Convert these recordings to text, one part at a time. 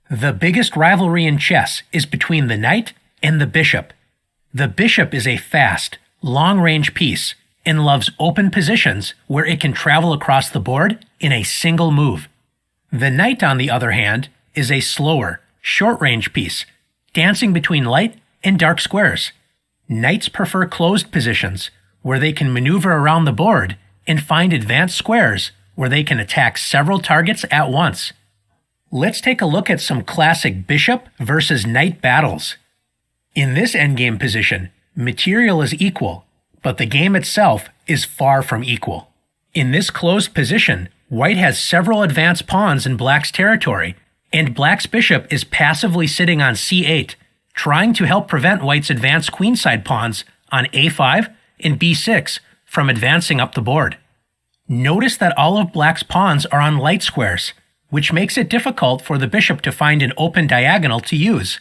The biggest rivalry in chess is between the knight and the bishop. The bishop is a fast, long-range piece and loves open positions where it can travel across the board in a single move. The knight, on the other hand, is a slower, short-range piece, dancing between light and dark squares. Knights prefer closed positions, where they can maneuver around the board and find advanced squares where they can attack several targets at once. Let's take a look at some classic bishop versus knight battles. In this endgame position, material is equal, but the game itself is far from equal. In this closed position, white has several advanced pawns in black's territory, and black's bishop is passively sitting on c8, trying to help prevent white's advanced queenside pawns on a5 and b6 from advancing up the board. Notice that all of black's pawns are on light squares, which makes it difficult for the bishop to find an open diagonal to use.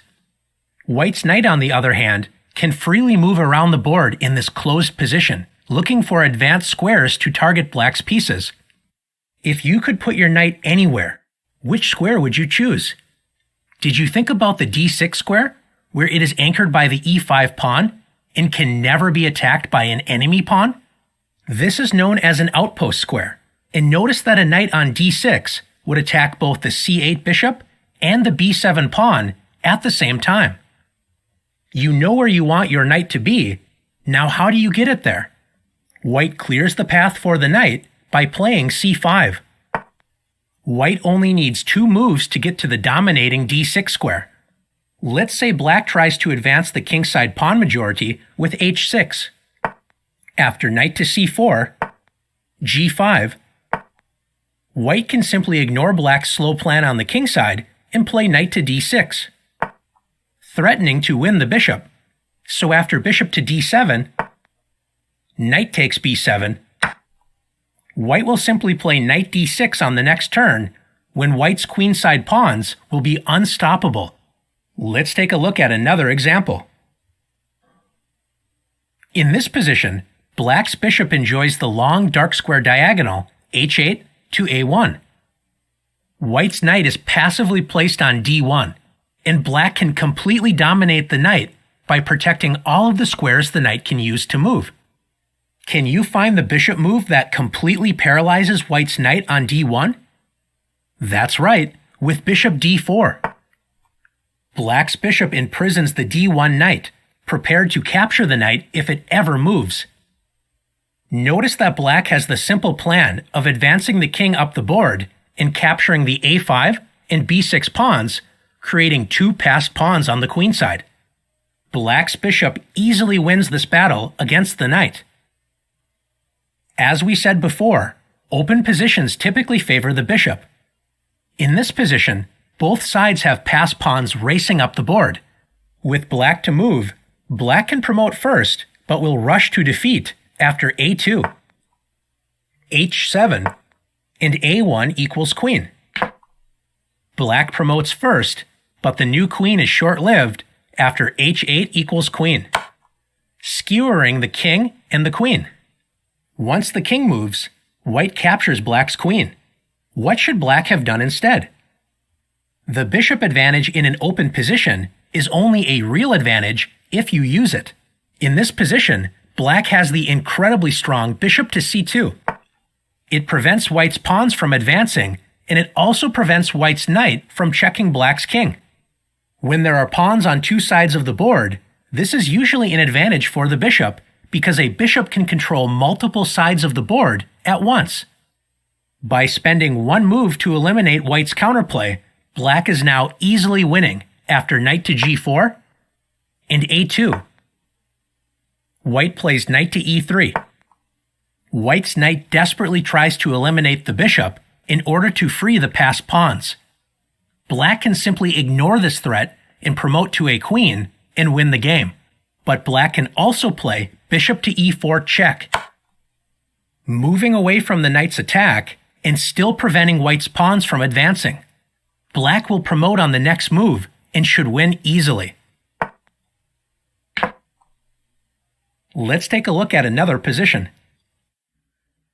White's knight, on the other hand, can freely move around the board in this closed position, looking for advanced squares to target black's pieces. If you could put your knight anywhere, which square would you choose? Did you think about the d6 square, where it is anchored by the e5 pawn and can never be attacked by an enemy pawn? This is known as an outpost square, and notice that a knight on d6 would attack both the c8 bishop and the b7 pawn at the same time. You know where you want your knight to be. Now how do you get it there? White clears the path for the knight by playing c5. White only needs 2 moves to get to the dominating d6 square. Let's say black tries to advance the kingside pawn majority with h6. After knight to c4, g5, white can simply ignore black's slow plan on the kingside and play knight to d6, threatening to win the bishop. So after bishop to d7, knight takes b7, white will simply play knight d6 on the next turn, when white's queenside pawns will be unstoppable. Let's take a look at another example. In this position, black's bishop enjoys the long dark square diagonal h8 to a1. White's knight is passively placed on d1, and black can completely dominate the knight by protecting all of the squares the knight can use to move. Can you find the bishop move that completely paralyzes white's knight on d1? That's right, with bishop d4. Black's bishop imprisons the d1 knight, prepared to capture the knight if it ever moves. Notice that black has the simple plan of advancing the king up the board and capturing the a5 and b6 pawns, creating 2 passed pawns on the queenside. Black's bishop easily wins this battle against the knight. As we said before, open positions typically favor the bishop. In this position, both sides have passed pawns racing up the board. With black to move, black can promote first, but will rush to defeat after a2, h7, and a1 equals queen. Black promotes first, but the new queen is short-lived after h8 equals queen, skewering the king and the queen. Once the king moves, white captures black's queen. What should black have done instead? The bishop advantage in an open position is only a real advantage if you use it. In this position, black has the incredibly strong bishop to c2. It prevents white's pawns from advancing, and it also prevents white's knight from checking black's king. When there are pawns on 2 sides of the board, this is usually an advantage for the bishop because a bishop can control multiple sides of the board at once. By spending 1 move to eliminate white's counterplay, black is now easily winning after knight to g4 and a2. White plays knight to e3. White's knight desperately tries to eliminate the bishop in order to free the passed pawns. Black can simply ignore this threat and promote to a queen and win the game. But black can also play bishop to e4 check, moving away from the knight's attack and still preventing white's pawns from advancing. Black will promote on the next move and should win easily. Let's take a look at another position.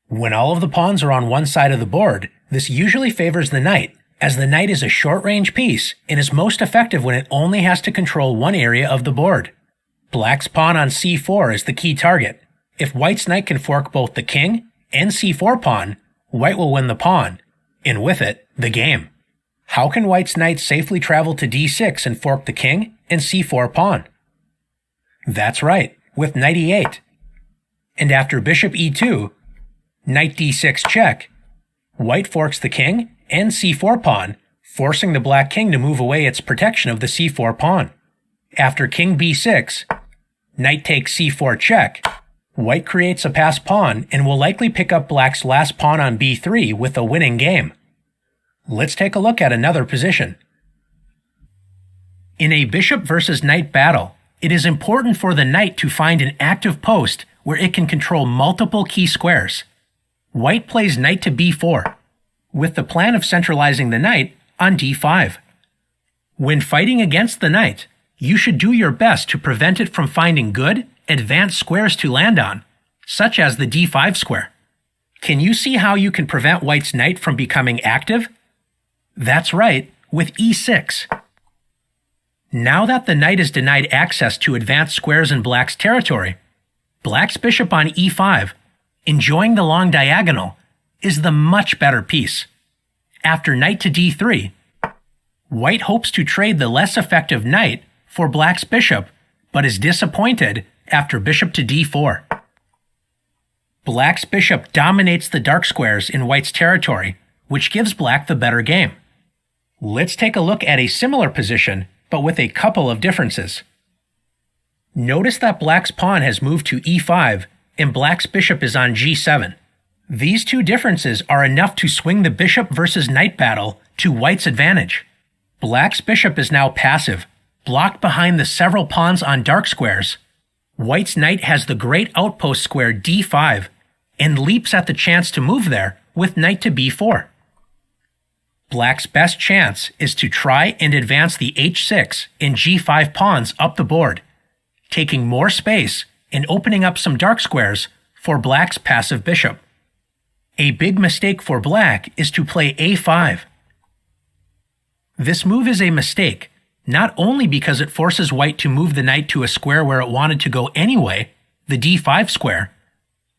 When all of the pawns are on one side of the board, this usually favors the knight, as the knight is a short-range piece and is most effective when it only has to control one area of the board. Black's pawn on c4 is the key target. If white's knight can fork both the king and c4 pawn, white will win the pawn, and with it, the game. How can white's knight safely travel to d6 and fork the king and c4 pawn? That's right, with knight e8. And after bishop e2, knight d6 check, white forks the king and c4 pawn, forcing the black king to move away its protection of the c4 pawn. After king b6, knight takes c4 check, white creates a passed pawn and will likely pick up black's last pawn on b3 with a winning game. Let's take a look at another position. In a bishop versus knight battle, it is important for the knight to find an active post where it can control multiple key squares. White plays knight to b4, with the plan of centralizing the knight on d5. When fighting against the knight, you should do your best to prevent it from finding good, advanced squares to land on, such as the d5 square. Can you see how you can prevent white's knight from becoming active? That's right, with e6. Now that the knight is denied access to advanced squares in black's territory, black's bishop on e5, enjoying the long diagonal, is the much better piece. After knight to d3, white hopes to trade the less effective knight for black's bishop, but is disappointed after bishop to d4. Black's bishop dominates the dark squares in white's territory, which gives black the better game. Let's take a look at a similar position, but with a couple of differences. Notice that black's pawn has moved to e5 and black's bishop is on g7. These two differences are enough to swing the bishop versus knight battle to white's advantage. Black's bishop is now passive, blocked behind the several pawns on dark squares. White's knight has the great outpost square d5 and leaps at the chance to move there with knight to b4. Black's best chance is to try and advance the h6 and g5 pawns up the board, taking more space and opening up some dark squares for black's passive bishop. A big mistake for black is to play a5. This move is a mistake, not only because it forces white to move the knight to a square where it wanted to go anyway, the d5 square.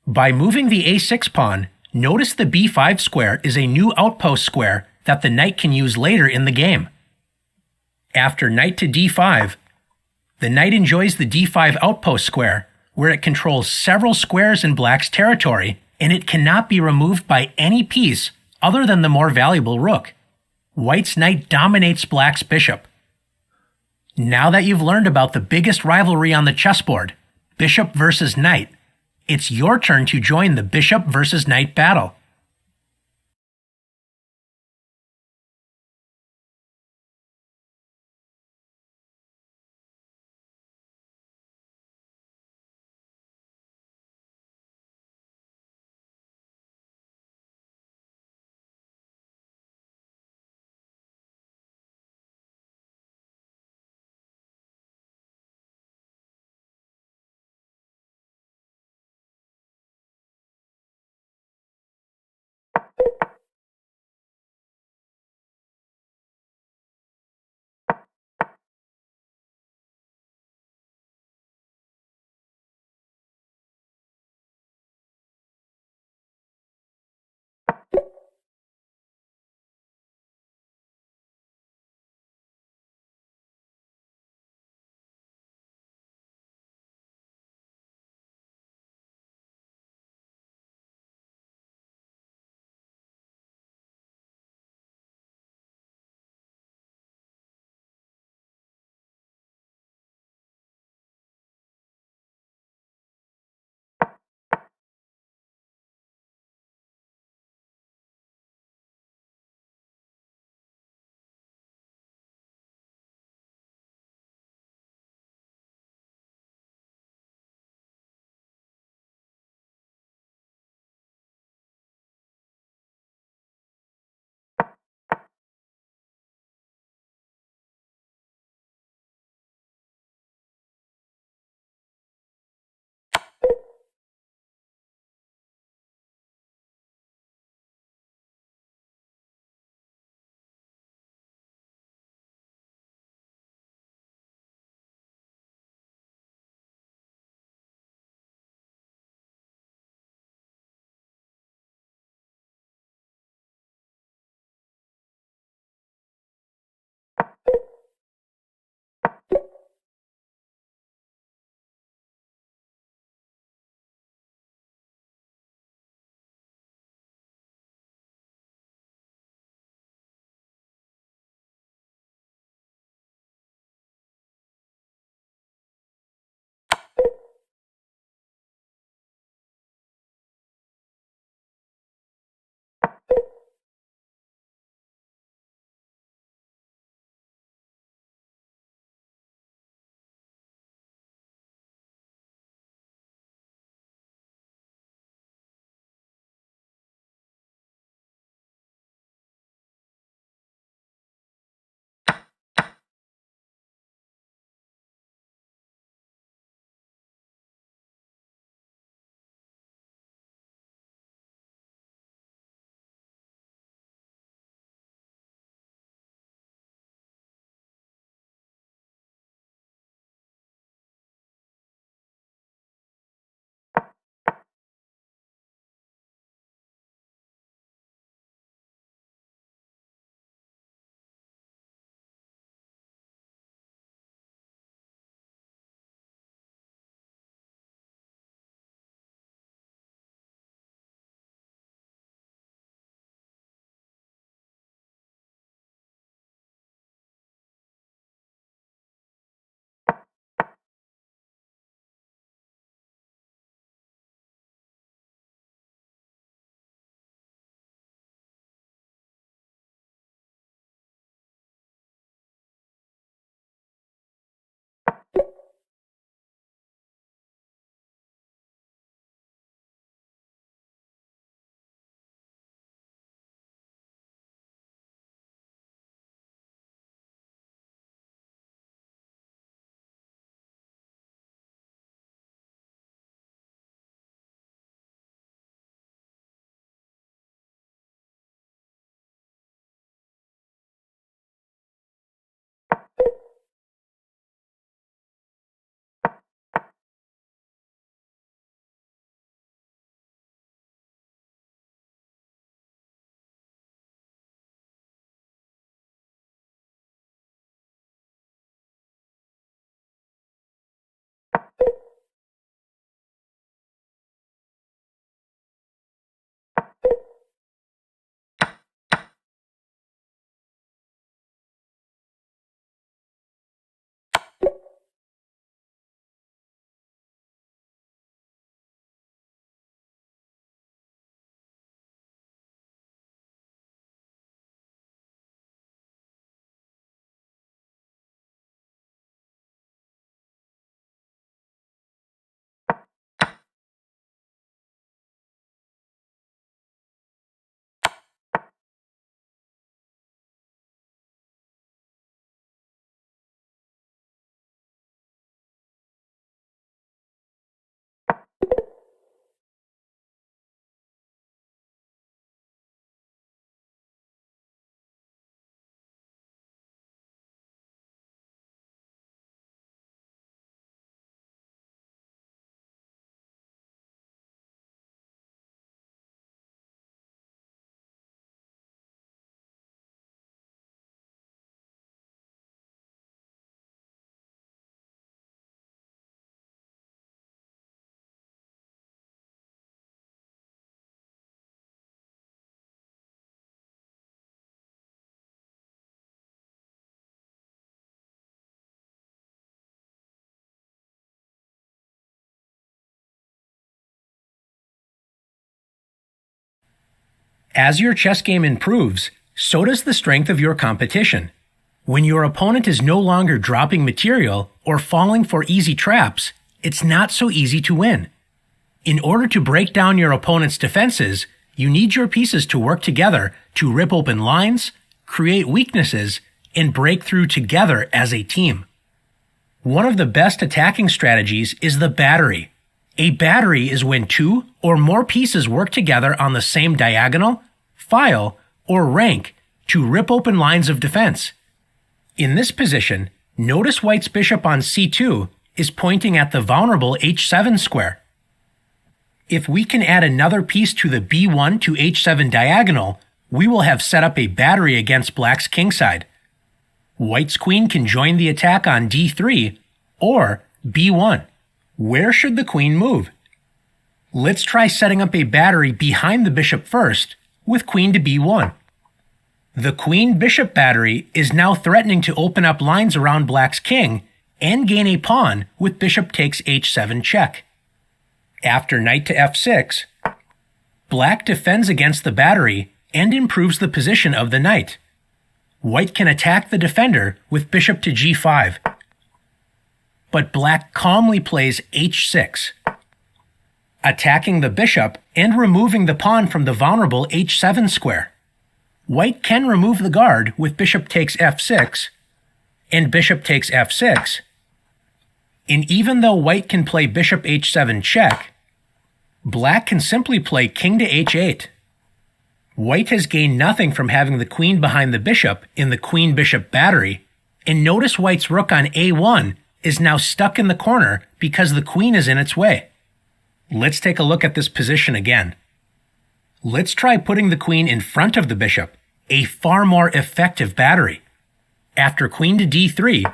By moving the a6 pawn, notice the b5 square is a new outpost square that the knight can use later in the game. After knight to d5, the knight enjoys the d5 outpost square, where it controls several squares in black's territory, and it cannot be removed by any piece other than the more valuable rook. White's knight dominates black's bishop. Now that you've learned about the biggest rivalry on the chessboard, bishop versus knight, it's your turn to join the bishop versus knight battle. As your chess game improves, so does the strength of your competition. When your opponent is no longer dropping material or falling for easy traps, it's not so easy to win. In order to break down your opponent's defenses, you need your pieces to work together to rip open lines, create weaknesses, and break through together as a team. One of the best attacking strategies is the battery. A battery is when two or more pieces work together on the same diagonal, file, or rank to rip open lines of defense. In this position, notice White's bishop on c2 is pointing at the vulnerable h7 square. If we can add another piece to the b1 to h7 diagonal, we will have set up a battery against Black's kingside. White's queen can join the attack on d3 or b1. Where should the queen move? Let's try setting up a battery behind the bishop first with queen to b1. The queen-bishop battery is now threatening to open up lines around Black's king and gain a pawn with bishop takes h7 check. After knight to f6, Black defends against the battery and improves the position of the knight. White can attack the defender with bishop to g5. But Black calmly plays h6, attacking the bishop and removing the pawn from the vulnerable h7 square. White can remove the guard with bishop takes f6 and bishop takes f6. And even though White can play bishop h7 check, Black can simply play king to h8. White has gained nothing from having the queen behind the bishop in the queen-bishop battery, and notice White's rook on a1 is now stuck in the corner because the queen is in its way. Let's take a look at this position again. Let's try putting the queen in front of the bishop, a far more effective battery. After queen to d3,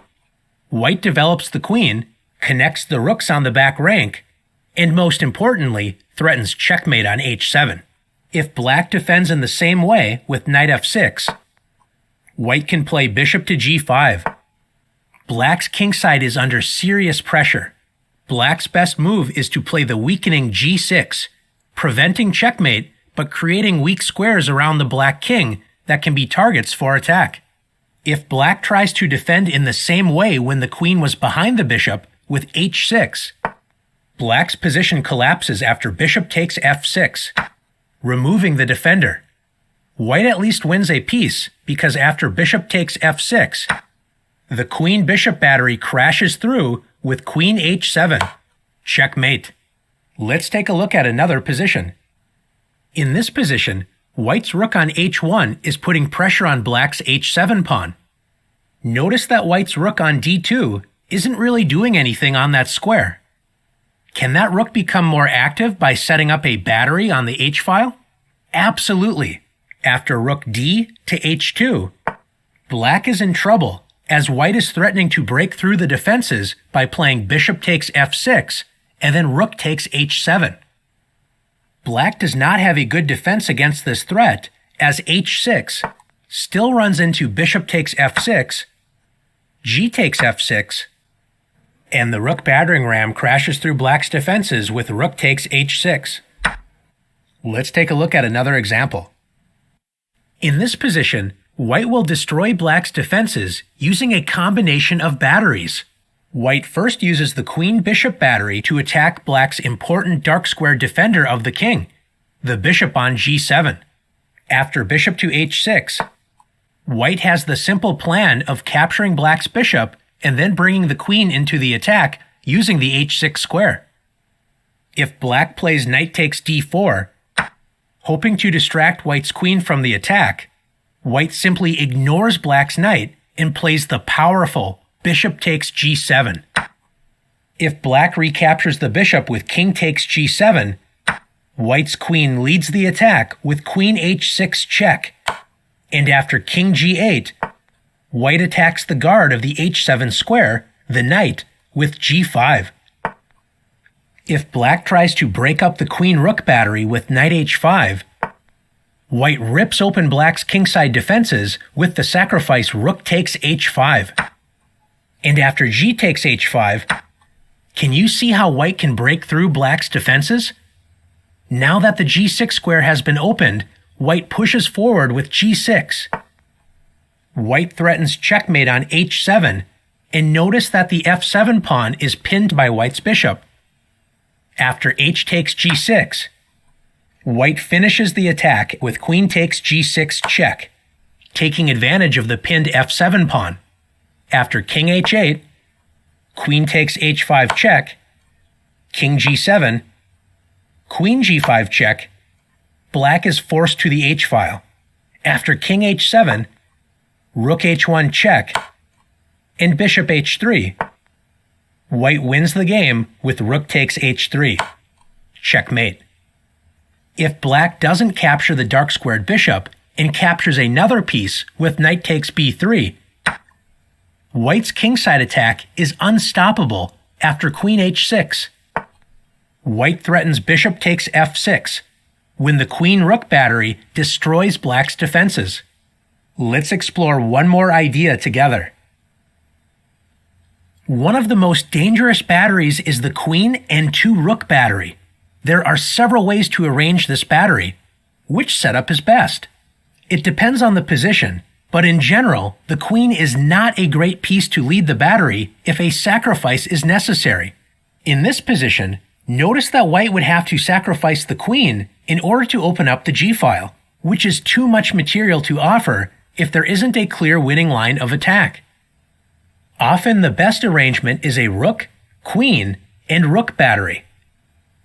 White develops the queen, connects the rooks on the back rank, and most importantly, threatens checkmate on h7. If Black defends in the same way with knight f6, White can play bishop to g5. Black's kingside is under serious pressure. Black's best move is to play the weakening g6, preventing checkmate but creating weak squares around the Black king that can be targets for attack. If Black tries to defend in the same way when the queen was behind the bishop with h6, Black's position collapses after bishop takes f6, removing the defender. White at least wins a piece because after bishop takes f6, the queen-bishop battery crashes through with queen h7. Checkmate. Let's take a look at another position. In this position, White's rook on h1 is putting pressure on Black's h7 pawn. Notice that White's rook on d2 isn't really doing anything on that square. Can that rook become more active by setting up a battery on the h-file? Absolutely. After rook d to h2, Black is in trouble as White is threatening to break through the defenses by playing bishop takes f6 and then rook takes h7. Black does not have a good defense against this threat, as h6 still runs into bishop takes f6, g takes f6, and the rook battering ram crashes through Black's defenses with rook takes h6. Let's take a look at another example. In this position, White will destroy Black's defenses using a combination of batteries. White first uses the queen-bishop battery to attack Black's important dark square defender of the king, the bishop on g7. After bishop to h6, White has the simple plan of capturing Black's bishop and then bringing the queen into the attack using the h6 square. If Black plays knight takes d4, hoping to distract White's queen from the attack, White simply ignores Black's knight and plays the powerful bishop takes g7. If Black recaptures the bishop with king takes g7, White's queen leads the attack with queen h6 check, and after king g8, White attacks the guard of the h7 square, the knight, with g5. If Black tries to break up the queen-rook battery with knight h5, White rips open Black's kingside defenses with the sacrifice rook takes h5. And after g takes h5, can you see how White can break through Black's defenses? Now that the g6 square has been opened, White pushes forward with g6. White threatens checkmate on h7, and notice that the f7 pawn is pinned by White's bishop. After h takes g6, White finishes the attack with queen takes g6 check, taking advantage of the pinned f7 pawn. After king h8, queen takes h5 check, king g7, queen g5 check, Black is forced to the h-file. After king h7, rook h1 check, and bishop h3. White wins the game with rook takes h3. Checkmate. If Black doesn't capture the dark squared bishop and captures another piece with knight takes b3, White's kingside attack is unstoppable after queen h6. White threatens bishop takes f6, when the queen-rook battery destroys Black's defenses. Let's explore one more idea together. One of the most dangerous batteries is the queen and 2-rook battery. There are several ways to arrange this battery. Which setup is best? It depends on the position, but in general, the queen is not a great piece to lead the battery if a sacrifice is necessary. In this position, notice that White would have to sacrifice the queen in order to open up the g-file, which is too much material to offer if there isn't a clear winning line of attack. Often the best arrangement is a rook, queen, and rook battery.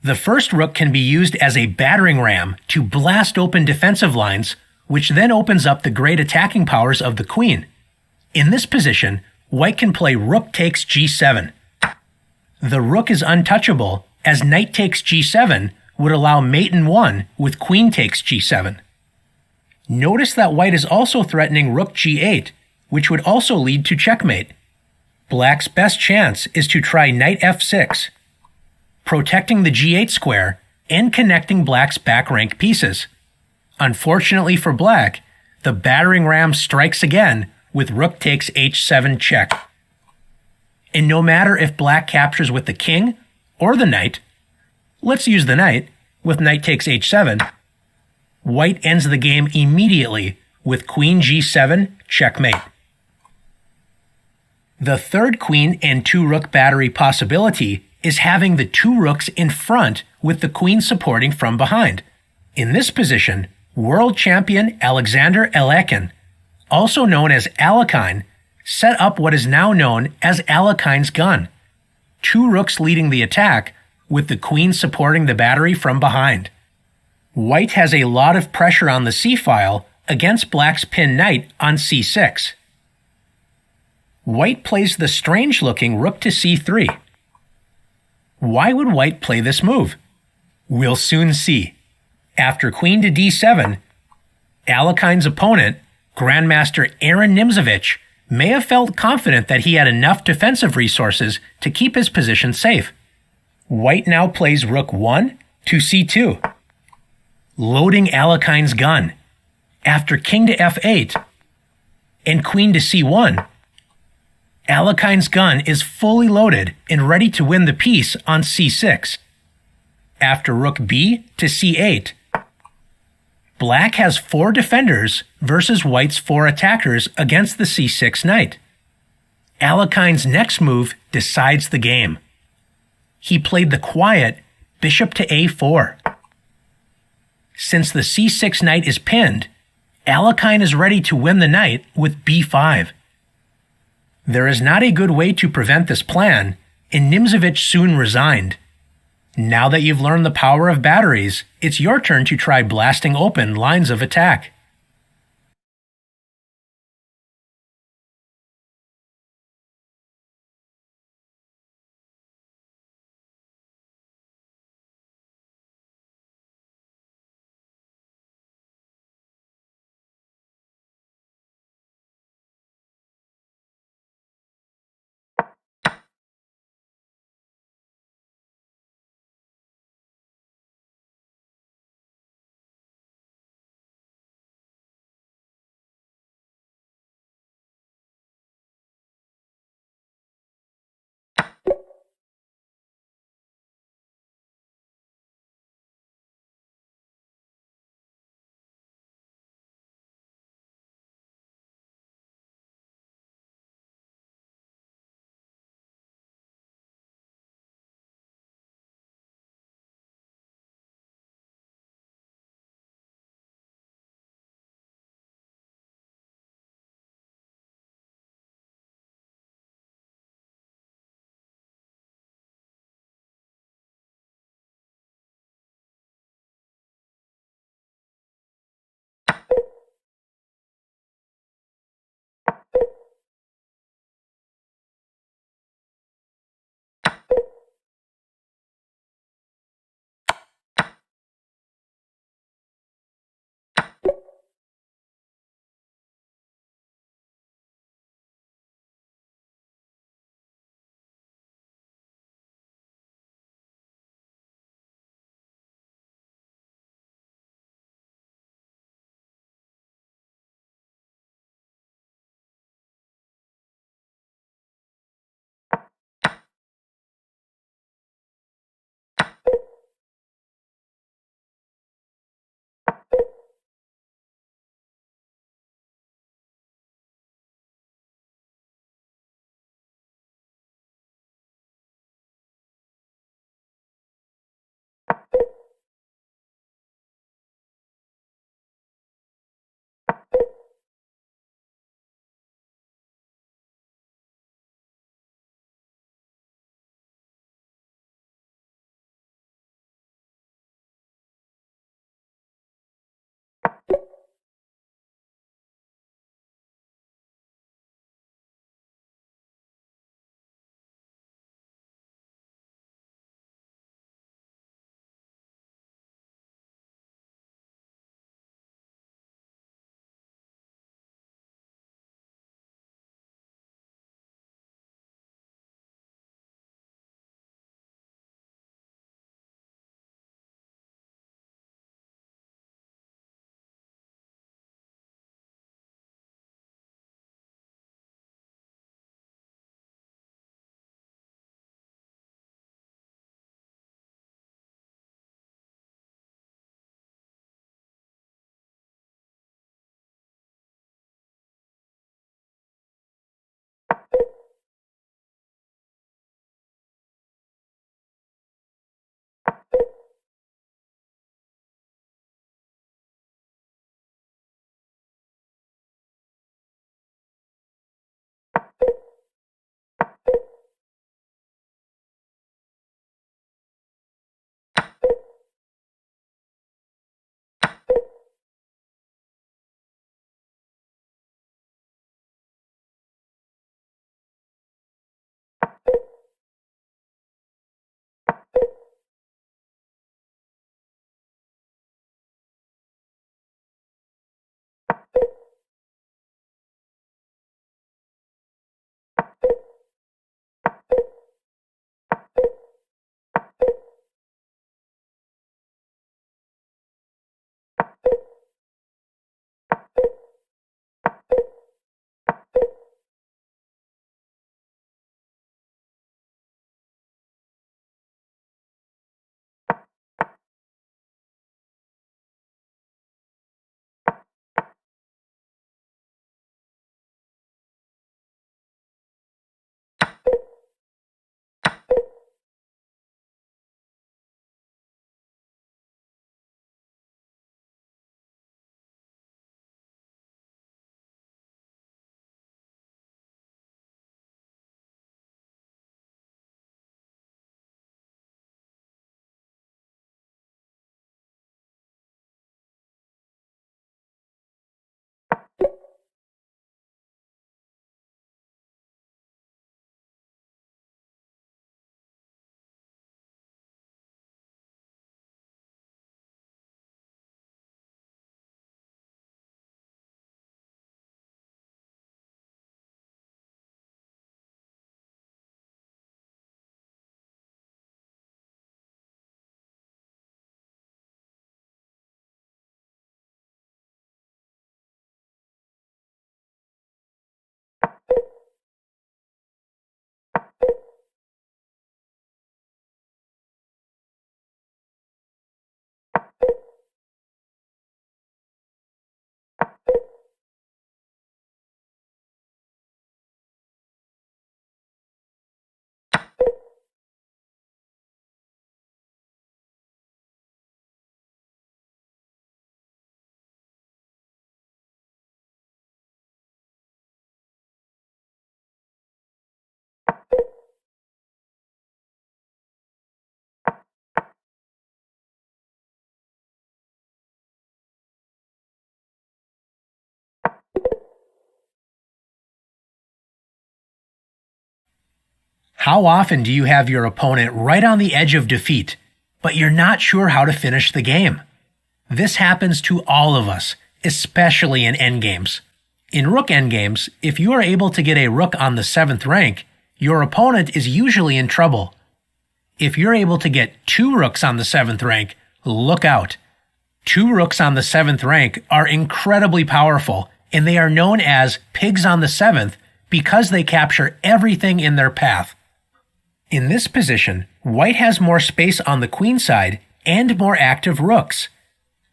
The first rook can be used as a battering ram to blast open defensive lines, which then opens up the great attacking powers of the queen. In this position, White can play rook takes g7. The rook is untouchable, as knight takes g7 would allow mate in 1 with queen takes g7. Notice that White is also threatening rook g8, which would also lead to checkmate. Black's best chance is to try knight f6, protecting the g8 square and connecting Black's back rank pieces. Unfortunately for Black, the battering ram strikes again with rook takes h7 check. And no matter if Black captures with the king or the knight, let's use the knight with knight takes h7, White ends the game immediately with queen g7 checkmate. The third queen and 2-rook battery possibility is having the 2 rooks in front with the queen supporting from behind. In this position, world champion Alexander Alekhine, also known as Alekhine, set up what is now known as Alekhine's gun. 2 rooks leading the attack, with the queen supporting the battery from behind. White has a lot of pressure on the c-file against Black's pinned knight on c6. White plays the strange-looking rook to c3. Why would White play this move? We'll soon see. After queen to d7, Alekhine's opponent, Grandmaster Aaron Nimzowitsch, may have felt confident that he had enough defensive resources to keep his position safe. White now plays rook 1 to c2, loading Alekhine's gun. After king to f8 and queen to c1, Alekhine's gun is fully loaded and ready to win the piece on c6. After rook b to c8, Black has 4 defenders versus White's 4 attackers against the c6 knight. Alekhine's next move decides the game. He played the quiet bishop to a4. Since the c6 knight is pinned, Alekhine is ready to win the knight with b5. There is not a good way to prevent this plan, and Nimzowitsch soon resigned. Now that you've learned the power of batteries, it's your turn to try blasting open lines of attack. How often do you have your opponent right on the edge of defeat, but you're not sure how to finish the game? This happens to all of us, especially in endgames. In rook endgames, if you are able to get a rook on the 7th rank, your opponent is usually in trouble. If you're able to get 2 rooks on the 7th rank, look out. 2 rooks on the 7th rank are incredibly powerful, and they are known as pigs on the 7th because they capture everything in their path. In this position, white has more space on the queen side and more active rooks,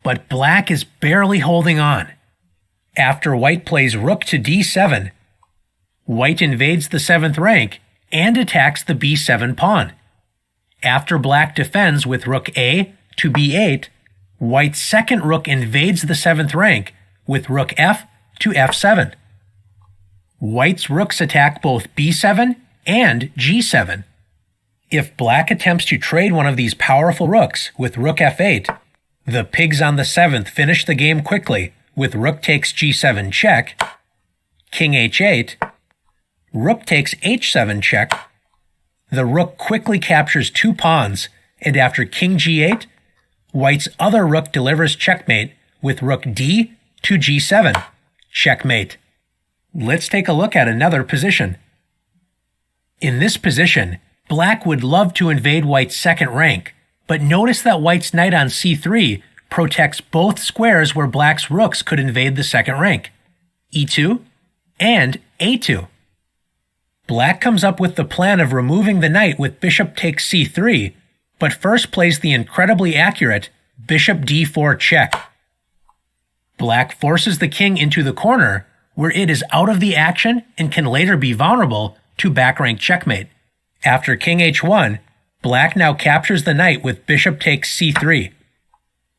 but black is barely holding on. After white plays rook to d7, white invades the 7th rank and attacks the b7 pawn. After black defends with rook a to b8, white's second rook invades the 7th rank with rook f to f7. White's rooks attack both b7 and g7. If black attempts to trade one of these powerful rooks with rook f8, the pigs on the 7th finish the game quickly with rook takes g7 check, king h8, rook takes h7 check. The rook quickly captures 2 pawns, and after king g8, white's other rook delivers checkmate with rook d to g7, checkmate. Let's take a look at another position. In this position, black would love to invade white's 2nd rank, but notice that white's knight on c3 protects both squares where black's rooks could invade the 2nd rank, e2 and a2. Black comes up with the plan of removing the knight with bishop takes c3, but first plays the incredibly accurate bishop d4 check. Black forces the king into the corner, where it is out of the action and can later be vulnerable to back-rank checkmate. After king h1, black now captures the knight with bishop takes c3.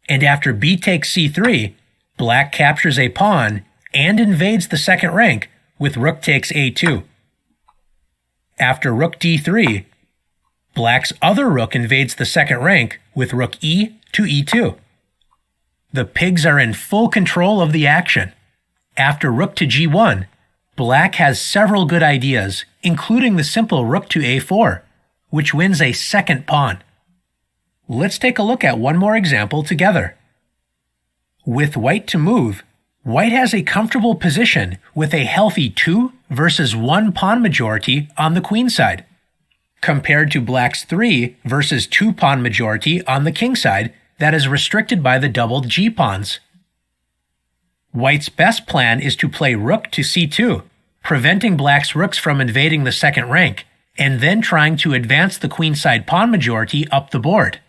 And after b takes c3, black captures a pawn and invades the 2nd rank with rook takes a2. After rook d3, black's other rook invades the 2nd rank with rook e to e2. The pigs are in full control of the action. After rook to g1, black has several good ideas, including the simple rook to a4, which wins a 2nd pawn. Let's take a look at one more example together. With white to move, white has a comfortable position with a healthy 2 versus 1 pawn majority on the queen side, compared to black's 3 versus 2 pawn majority on the king side that is restricted by the doubled g pawns. White's best plan is to play rook to c2, preventing black's rooks from invading the 2nd rank, and then trying to advance the queenside pawn majority up the board.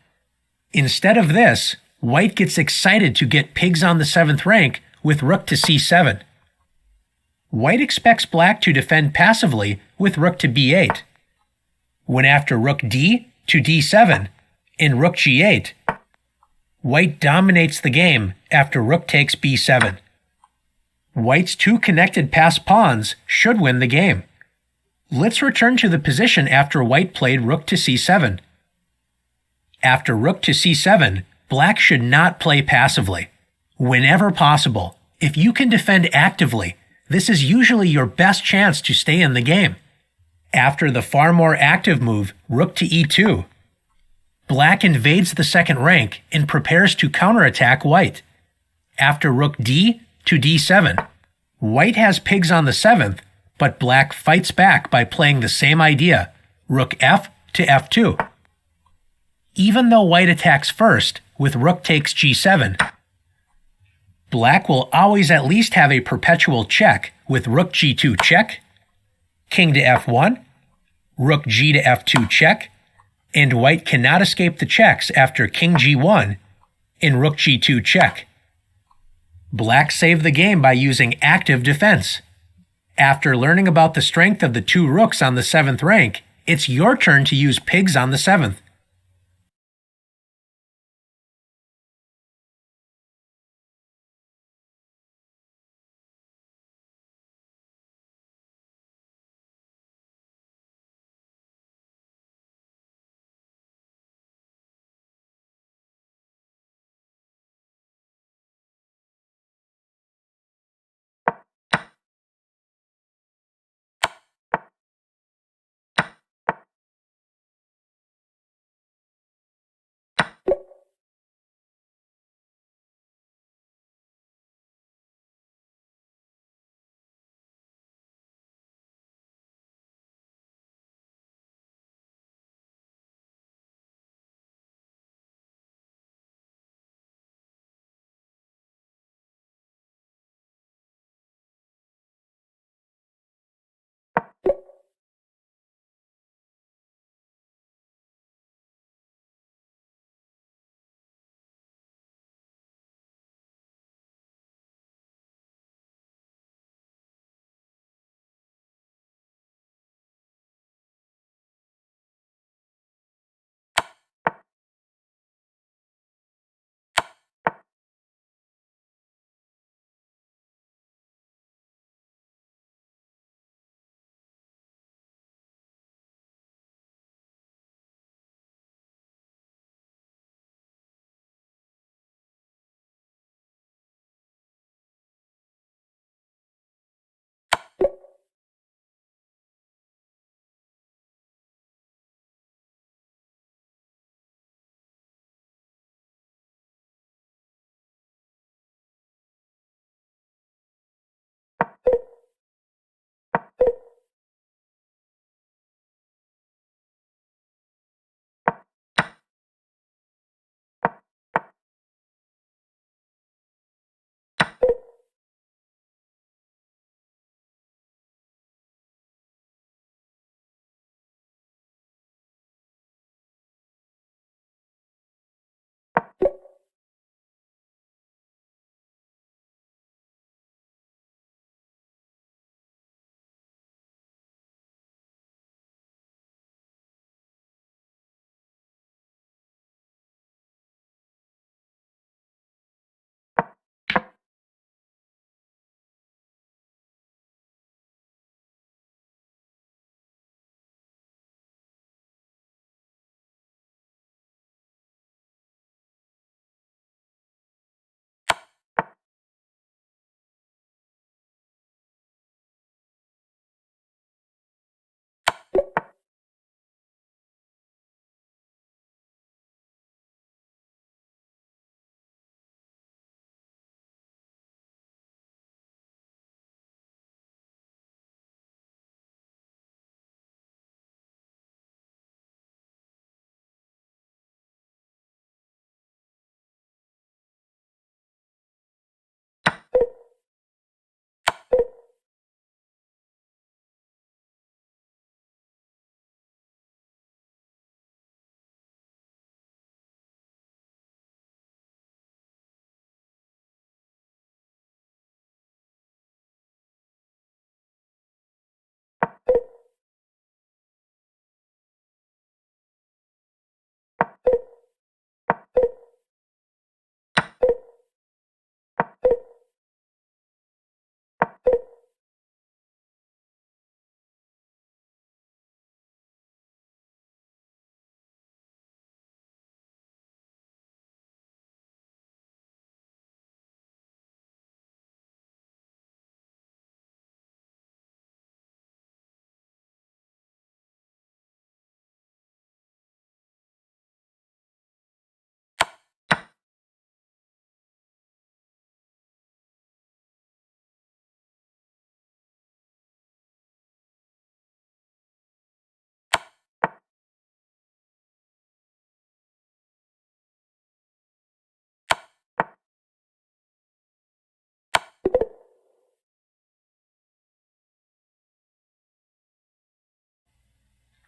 Instead of this, white gets excited to get pigs on the 7th rank with rook to c7. White expects black to defend passively with rook to b8. When after rook d to d7 and rook g8, white dominates the game after rook takes b7. White's 2 connected passed pawns should win the game. Let's return to the position after white played rook to c7. After rook to c7, black should not play passively. Whenever possible, if you can defend actively, this is usually your best chance to stay in the game. After the far more active move, rook to e2, black invades the 2nd rank and prepares to counterattack white. After rook d to d7, white has pigs on the 7th, but black fights back by playing the same idea, rook f to f2. Even though white attacks first with rook takes g7, black will always at least have a perpetual check with rook g2 check, king to f1, rook g to f2 check, and white cannot escape the checks after king g1 and rook g2 check. Black saved the game by using active defense. After learning about the strength of the 2 rooks on the 7th rank, it's your turn to use pigs on the 7th.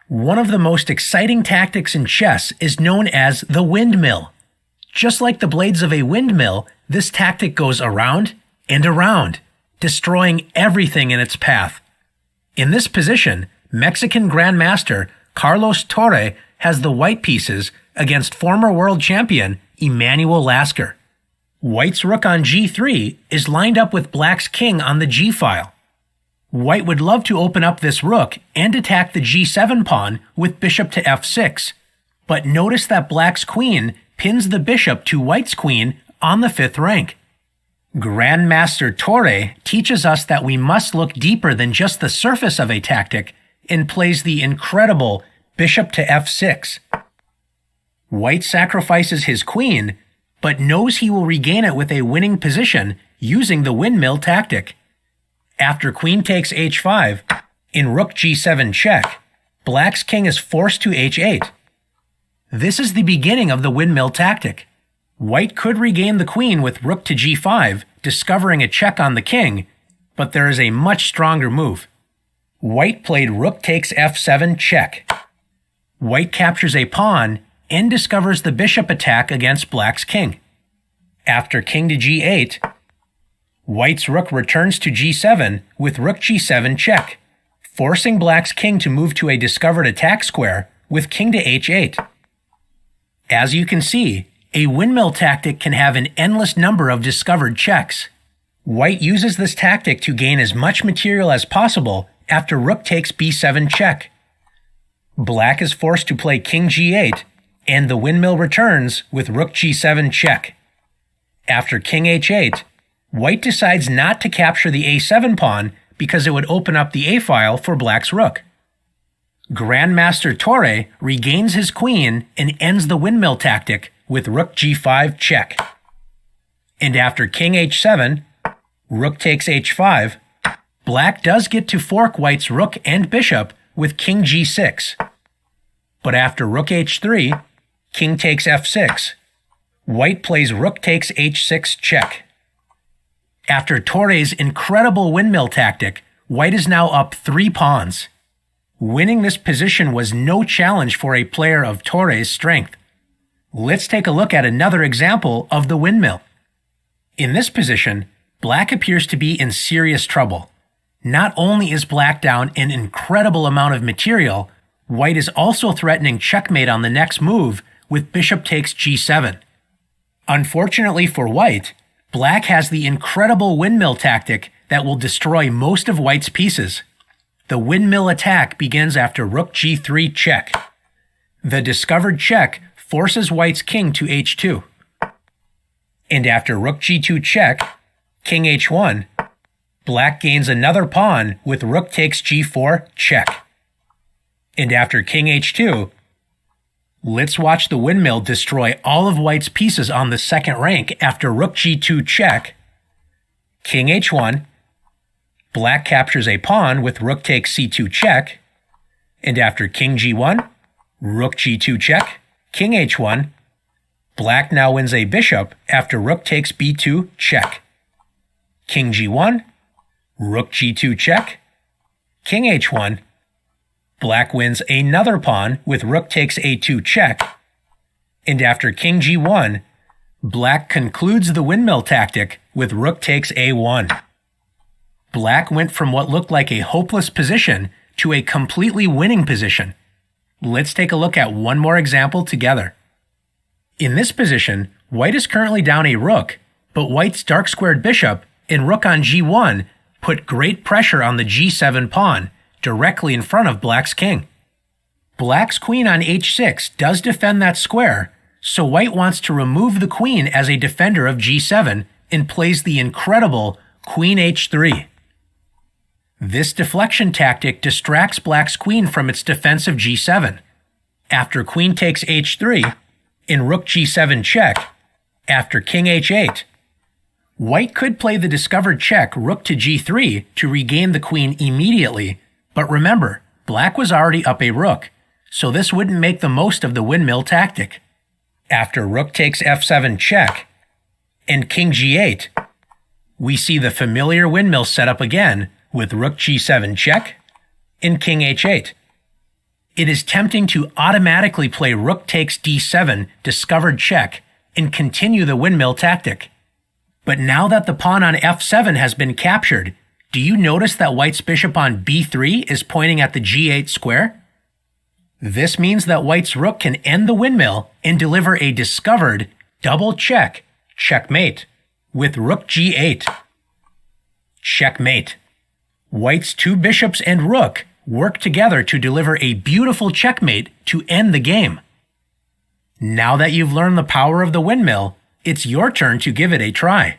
One of the most exciting tactics in chess is known as the windmill. Just like the blades of a windmill, this tactic goes around and around, destroying everything in its path. In this position, Mexican Grandmaster Carlos Torre has the white pieces against former world champion Emanuel Lasker. White's rook on g3 is lined up with black's king on the g-file. White would love to open up this rook and attack the g7 pawn with bishop to f6, but notice that black's queen pins the bishop to white's queen on the 5th rank. Grandmaster Torre teaches us that we must look deeper than just the surface of a tactic and plays the incredible bishop to f6. White sacrifices his queen, but knows he will regain it with a winning position using the windmill tactic. After queen takes h5, in rook g7 check, black's king is forced to h8. This is the beginning of the windmill tactic. White could regain the queen with rook to g5, discovering a check on the king, but there is a much stronger move. White played rook takes f7 check. White captures a pawn and discovers the bishop attack against black's king. After king to g8, white's rook returns to g7 with rook g7 check, forcing black's king to move to a discovered attack square with king to h8. As you can see, a windmill tactic can have an endless number of discovered checks. White uses this tactic to gain as much material as possible after rook takes b7 check. Black is forced to play king g8, and the windmill returns with rook g7 check. After king h8, white decides not to capture the a7 pawn because it would open up the a-file for black's rook. Grandmaster Torre regains his queen and ends the windmill tactic with rook g5 check. And after king h7, rook takes h5, black does get to fork white's rook and bishop with king g6. But after rook h3, king takes f6, white plays rook takes h6 check. After Torre's incredible windmill tactic, white is now up 3 pawns. Winning this position was no challenge for a player of Torre's strength. Let's take a look at another example of the windmill. In this position, black appears to be in serious trouble. Not only is black down an incredible amount of material, white is also threatening checkmate on the next move with bishop takes g7. Unfortunately for white, black has the incredible windmill tactic that will destroy most of white's pieces. The windmill attack begins after rook g3 check. The discovered check forces white's king to h2. And after rook g2 check, king h1, black gains another pawn with rook takes g4 check. And after king h2, let's watch the windmill destroy all of white's pieces on the 2nd rank after rook g2 check, king h1, black captures a pawn with rook takes c2 check, and after king g1, rook g2 check, king h1, black now wins a bishop after rook takes b2 check. King g1, rook g2 check, king h1, black wins another pawn with rook takes a2 check, and after king g1, black concludes the windmill tactic with rook takes a1. Black went from what looked like a hopeless position to a completely winning position. Let's take a look at one more example together. In this position, white is currently down a rook, but white's dark-squared bishop and rook on g1 put great pressure on the g7 pawn, directly in front of black's king. Black's queen on h6 does defend that square, so white wants to remove the queen as a defender of g7 and plays the incredible queen h3. This deflection tactic distracts black's queen from its defense of g7. After queen takes h3, in rook g7 check, after king h8, white could play the discovered check rook to g3 to regain the queen immediately, but remember, black was already up a rook, so this wouldn't make the most of the windmill tactic. After rook takes f7 check, and king g8, we see the familiar windmill setup again with rook g7 check and king h8. It is tempting to automatically play rook takes d7, discovered check, and continue the windmill tactic. But now that the pawn on f7 has been captured, do you notice that white's bishop on b3 is pointing at the g8 square? This means that white's rook can end the windmill and deliver a discovered double check, checkmate, with rook g8. Checkmate. White's two bishops and rook work together to deliver a beautiful checkmate to end the game. Now that you've learned the power of the windmill, it's your turn to give it a try.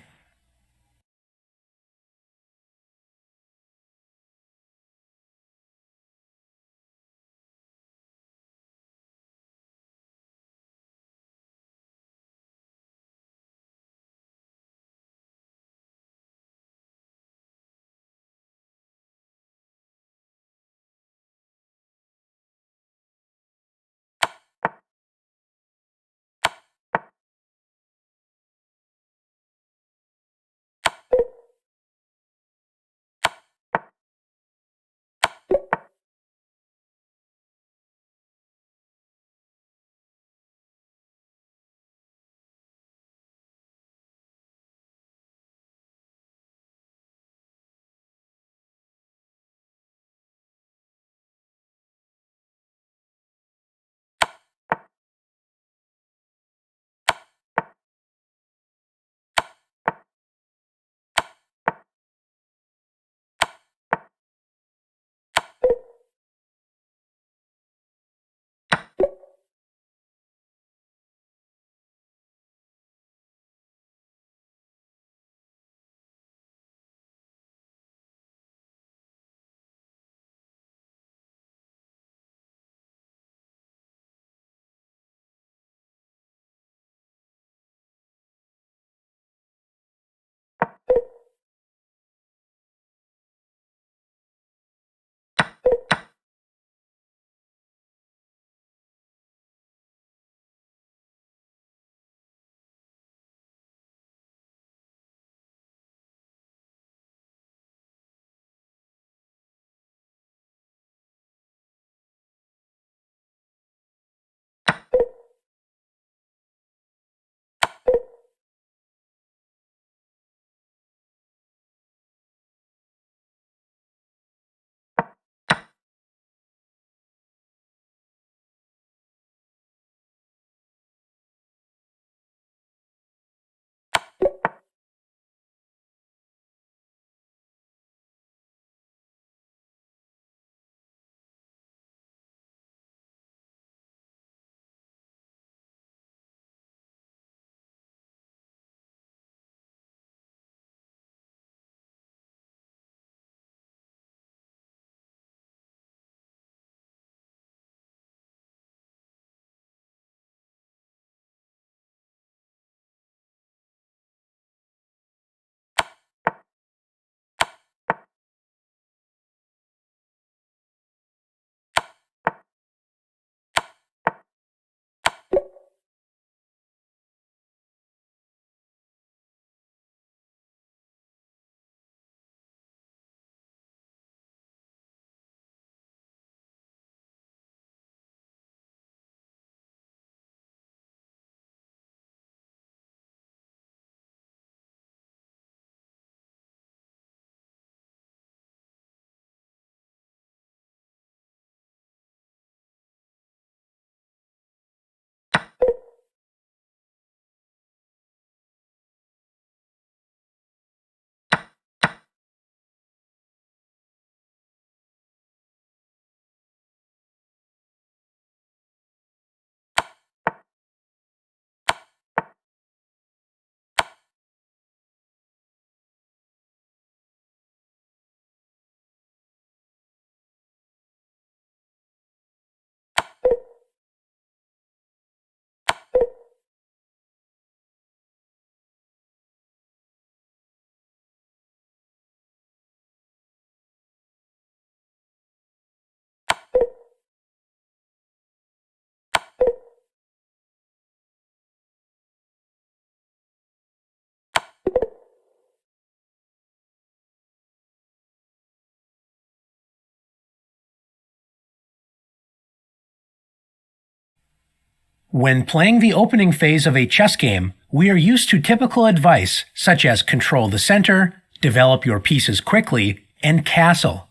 When playing the opening phase of a chess game, we are used to typical advice such as control the center, develop your pieces quickly, and castle.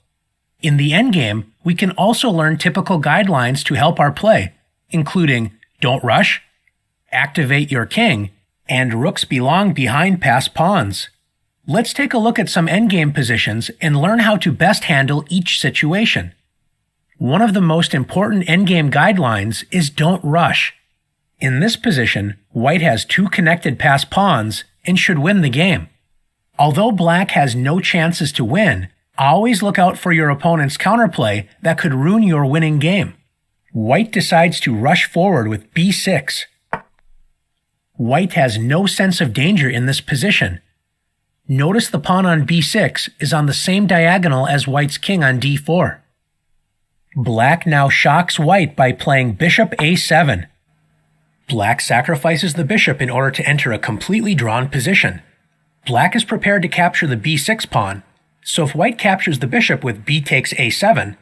In the endgame, we can also learn typical guidelines to help our play, including don't rush, activate your king, and rooks belong behind passed pawns. Let's take a look at some endgame positions and learn how to best handle each situation. One of the most important endgame guidelines is don't rush. In this position, white has 2 connected passed pawns and should win the game. Although black has no chances to win, always look out for your opponent's counterplay that could ruin your winning game. White decides to rush forward with b6. White has no sense of danger in this position. Notice the pawn on b6 is on the same diagonal as white's king on d4. Black now shocks white by playing bishop a7. Black sacrifices the bishop in order to enter a completely drawn position. Black is prepared to capture the b6 pawn, so if white captures the bishop with b takes a7,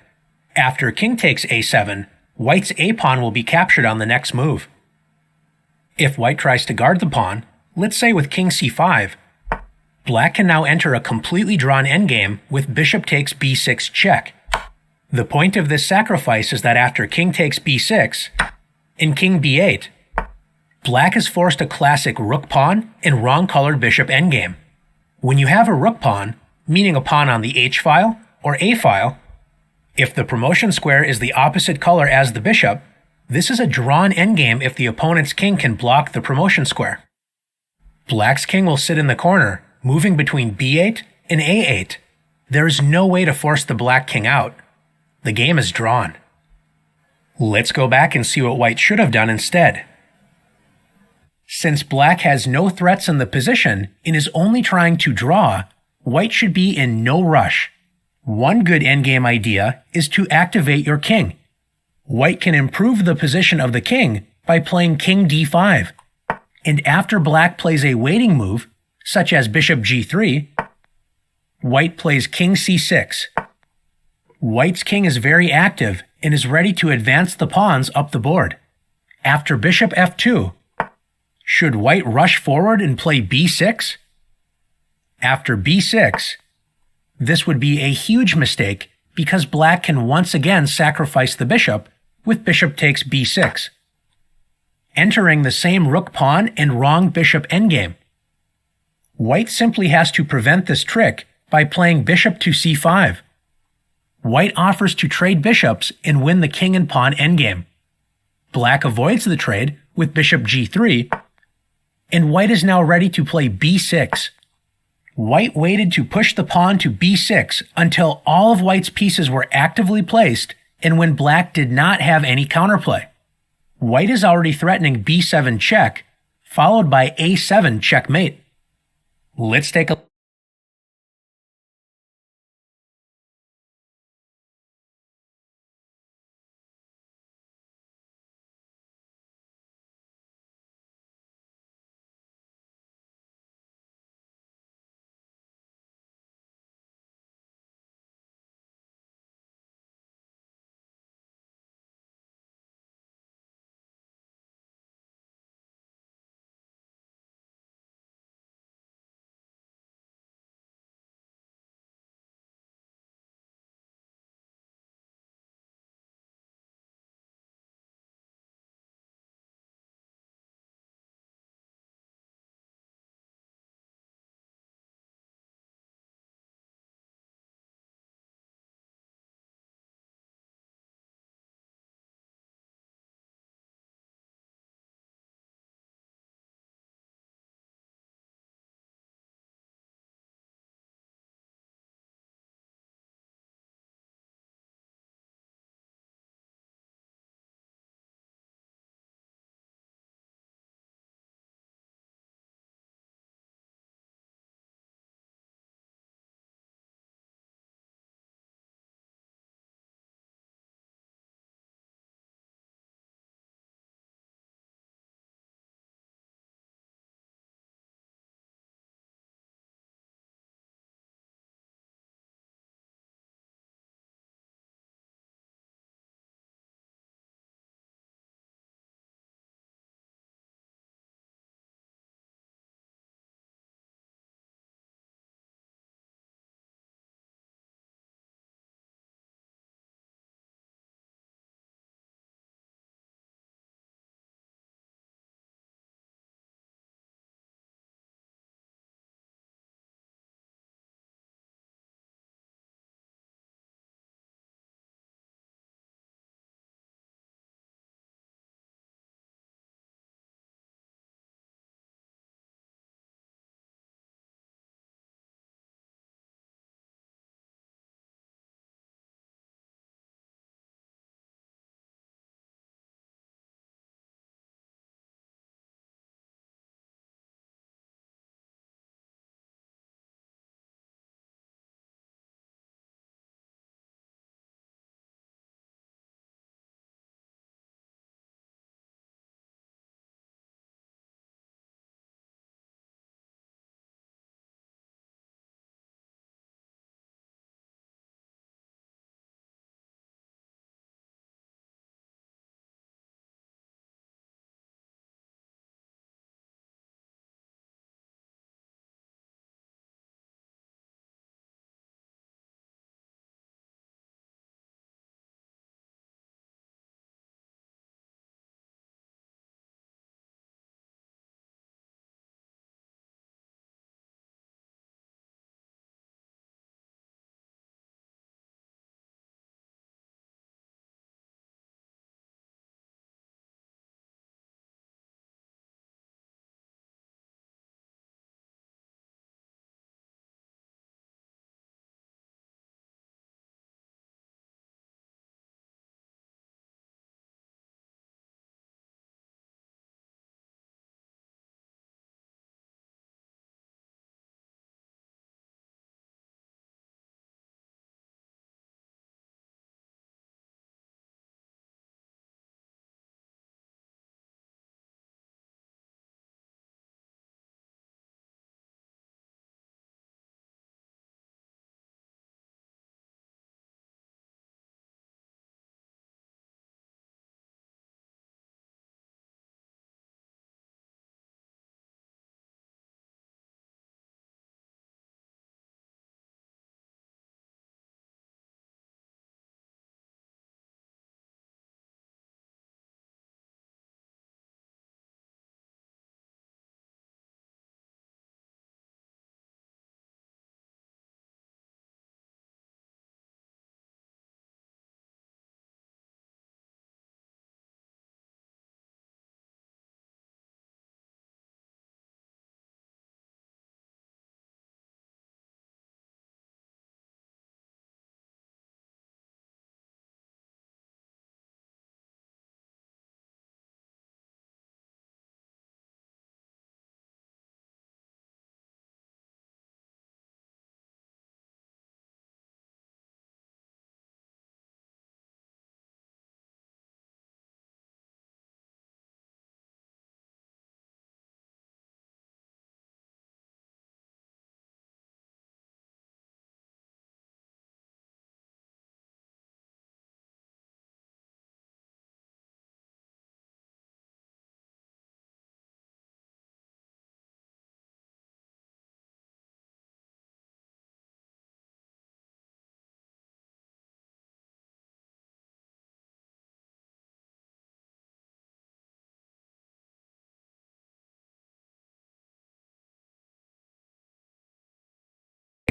after king takes a7, white's a pawn will be captured on the next move. If white tries to guard the pawn, let's say with king c5, black can now enter a completely drawn endgame with bishop takes b6 check. The point of this sacrifice is that after king takes b6 and king b8, black is forced a classic rook pawn and wrong-colored bishop endgame. When you have a rook pawn, meaning a pawn on the h-file or a-file, if the promotion square is the opposite color as the bishop, this is a drawn endgame if the opponent's king can block the promotion square. Black's king will sit in the corner, moving between b8 and a8. There is no way to force the black king out. The game is drawn. Let's go back and see what white should have done instead. Since black has no threats in the position and is only trying to draw, white should be in no rush. One good endgame idea is to activate your king. White can improve the position of the king by playing king d5, and after black plays a waiting move, such as bishop g3, white plays king c6. White's king is very active and is ready to advance the pawns up the board. After bishop f2, should white rush forward and play b6? After b6, this would be a huge mistake because black can once again sacrifice the bishop with bishop takes b6, entering the same rook pawn and wrong bishop endgame. White simply has to prevent this trick by playing bishop to c5. White offers to trade bishops and win the king and pawn endgame. Black avoids the trade with bishop g3, and white is now ready to play b6. White waited to push the pawn to b6 until all of white's pieces were actively placed and when black did not have any counterplay. White is already threatening b7 check, followed by a7 checkmate. Let's take a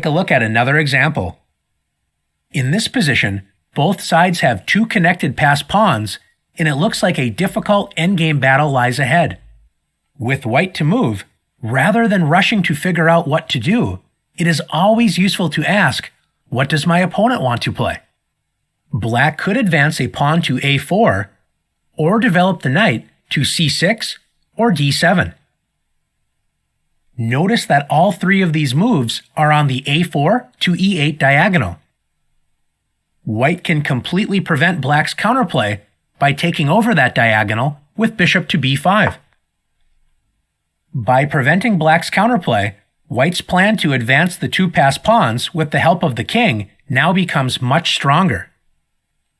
a look at another example. In this position, both sides have two connected passed pawns, and it looks like a difficult endgame battle lies ahead. With white to move, rather than rushing to figure out what to do, it is always useful to ask, what does my opponent want to play? Black could advance a pawn to a4, or develop the knight to c6 or d7. Notice that all three of these moves are on the a4 to e8 diagonal. White can completely prevent Black's counterplay by taking over that diagonal with bishop to b5. By preventing Black's counterplay, White's plan to advance the two passed pawns with the help of the king now becomes much stronger.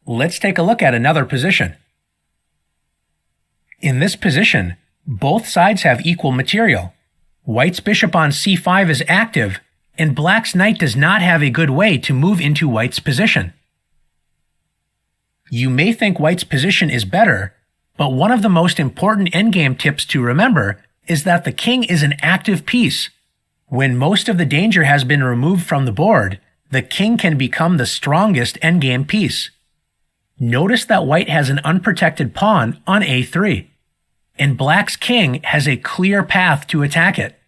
Let's take a look at another position. In this position, both sides have equal material. White's bishop on c5 is active, and Black's knight does not have a good way to move into White's position. You may think White's position is better, but one of the most important endgame tips to remember is that the king is an active piece. When most of the danger has been removed from the board, the king can become the strongest endgame piece. Notice that White has an unprotected pawn on a3, and Black's king has a clear path to attack it.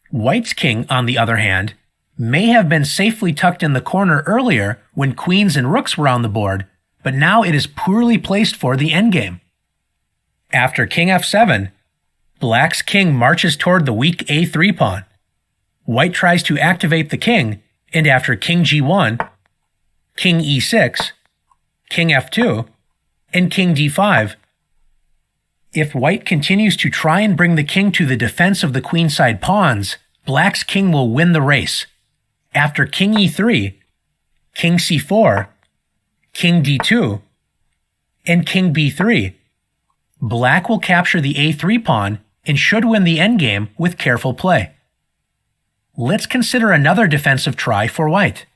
White's king, on the other hand, may have been safely tucked in the corner earlier when queens and rooks were on the board, but now it is poorly placed for the endgame. After king f7, Black's king marches toward the weak a3 pawn. White tries to activate the king, and after king g1, king e6, king f2, and king d5, if White continues to try and bring the king to the defense of the queenside pawns, Black's king will win the race. After king e3, king c4, king d2, and king b3, Black will capture the a3 pawn and should win the endgame with careful play. Let's consider another defensive try for White.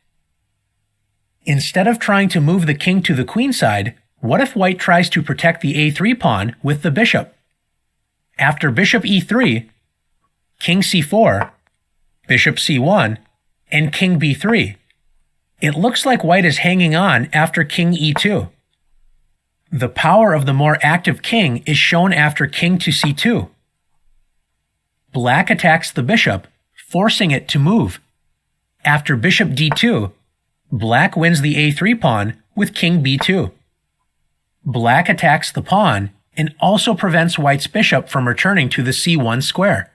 Instead of trying to move the king to the queenside, what if White tries to protect the a3 pawn with the bishop? After bishop e3, king c4, bishop c1, and king b3, it looks like White is hanging on after king e2. The power of the more active king is shown after king to c2. Black attacks the bishop, forcing it to move. After bishop d2, Black wins the a3 pawn with king b2. Black attacks the pawn and also prevents White's bishop from returning to the c1 square.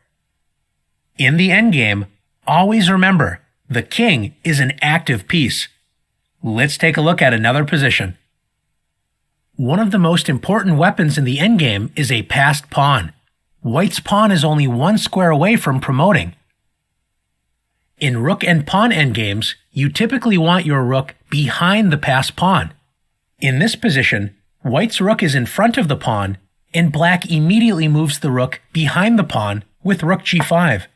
In the endgame, always remember, the king is an active piece. Let's take a look at another position. One of the most important weapons in the endgame is a passed pawn. White's pawn is only one square away from promoting. In rook and pawn endgames, you typically want your rook behind the passed pawn. In this position, White's rook is in front of the pawn, and Black immediately moves the rook behind the pawn with rook g5.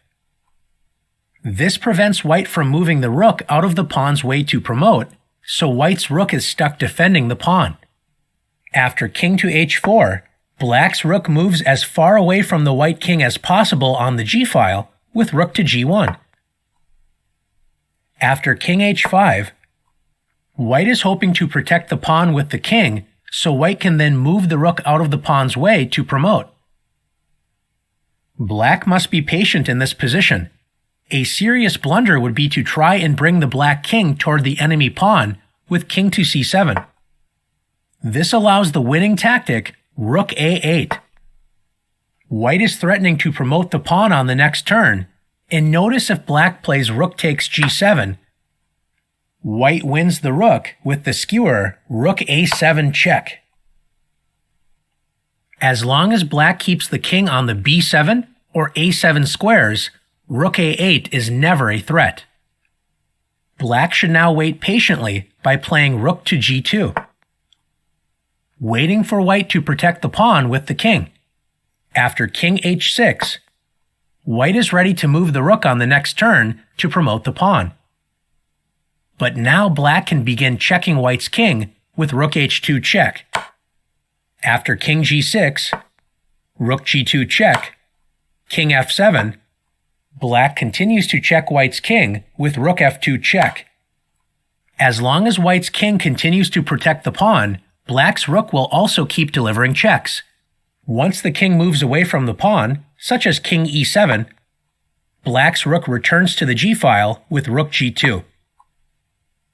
This prevents White from moving the rook out of the pawn's way to promote, so White's rook is stuck defending the pawn. After king to h4, Black's rook moves as far away from the white king as possible on the g-file with rook to g1. After king h5, White is hoping to protect the pawn with the king, so White can then move the rook out of the pawn's way to promote. Black must be patient in this position. A serious blunder would be to try and bring the black king toward the enemy pawn with king to c7. This allows the winning tactic, rook a8. White is threatening to promote the pawn on the next turn, and notice if Black plays rook takes g7, White wins the rook with the skewer rook a7 check. As long as Black keeps the king on the b7 or a7 squares, rook a8 is never a threat. Black should now wait patiently by playing rook to g2, waiting for White to protect the pawn with the king. After king h6, White is ready to move the rook on the next turn to promote the pawn. But now Black can begin checking White's king with rook h2 check. After king g6, rook g2 check, king f7, Black continues to check white's king with rook f2 check. As long as white's king continues to protect the pawn, black's rook will also keep delivering checks. Once the king moves away from the pawn, such as king e7, black's rook returns to the g-file with rook g2,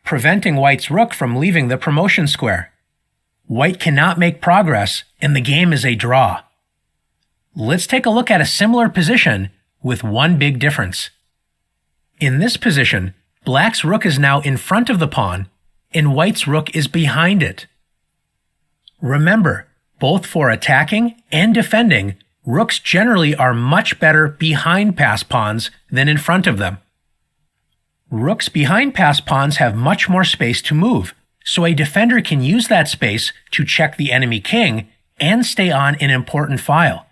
preventing white's rook from leaving the promotion square. White cannot make progress, and the game is a draw. Let's take a look at a similar position with one big difference. In this position, black's rook is now in front of the pawn, and white's rook is behind it. Remember, both for attacking and defending, rooks generally are much better behind passed pawns than in front of them. Rooks behind passed pawns have much more space to move, so a defender can use that space to check the enemy king and stay on an important file.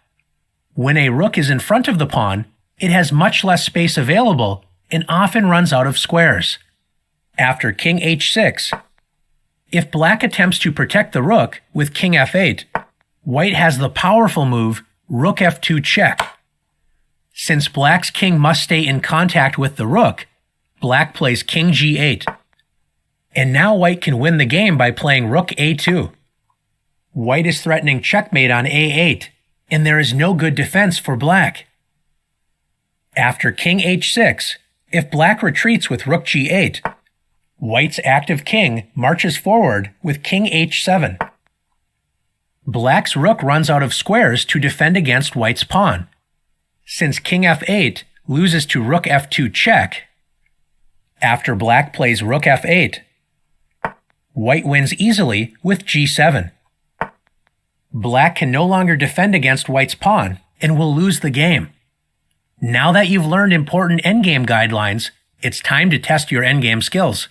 When a rook is in front of the pawn, it has much less space available and often runs out of squares. After king h6, if black attempts to protect the rook with king f8, white has the powerful move rook f2 check. Since black's king must stay in contact with the rook, black plays king g8. And now white can win the game by playing rook a2. White is threatening checkmate on a8, and there is no good defense for black. After king h6, if black retreats with rook g8, white's active king marches forward with king h7. Black's rook runs out of squares to defend against white's pawn. Since king f8 loses to rook f2 check, after black plays rook f8, white wins easily with g7. Black can no longer defend against white's pawn and will lose the game. Now that you've learned important endgame guidelines, it's time to test your endgame skills.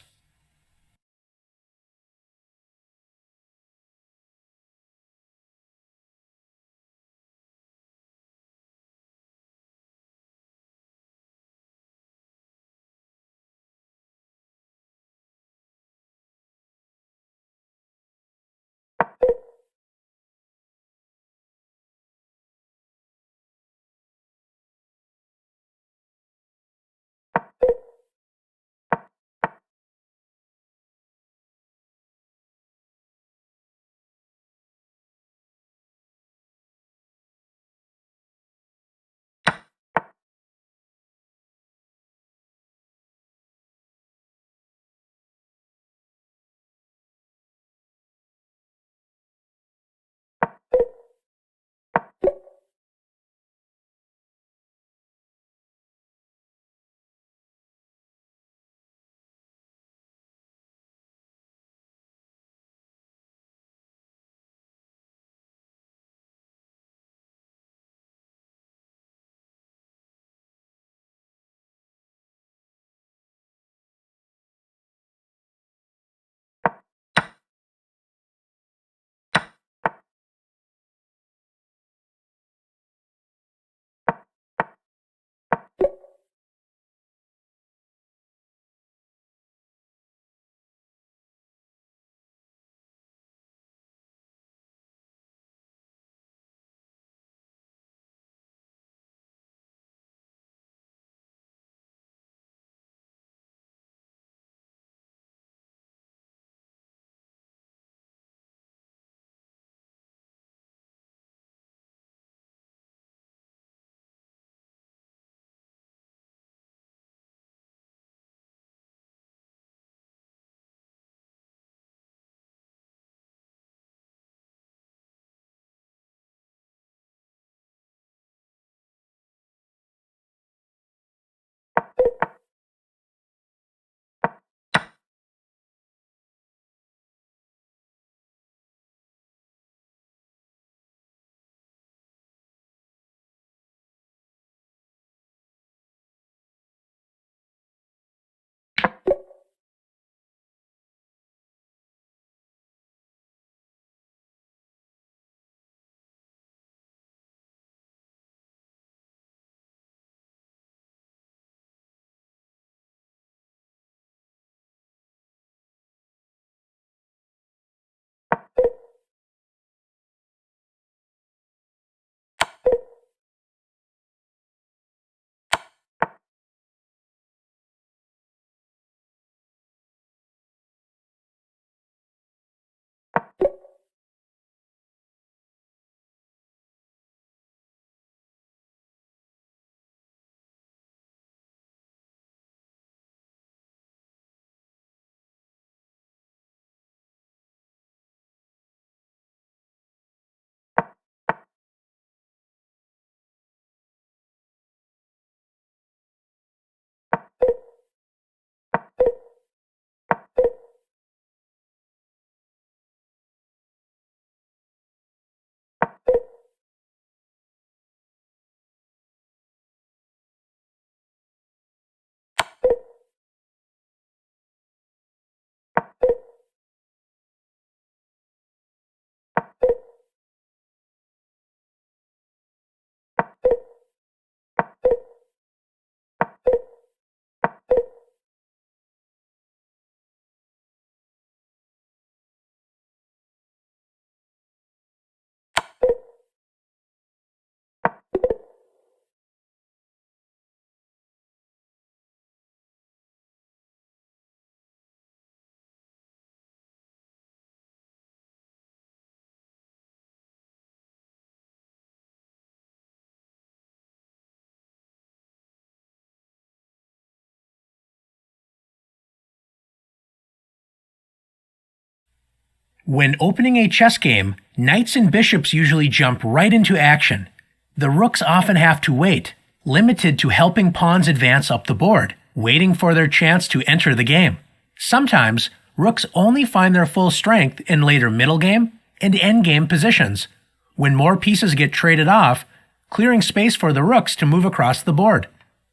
When opening a chess game, knights and bishops usually jump right into action. The rooks often have to wait, limited to helping pawns advance up the board, waiting for their chance to enter the game. Sometimes, rooks only find their full strength in later middle game and end game positions, when more pieces get traded off, clearing space for the rooks to move across the board.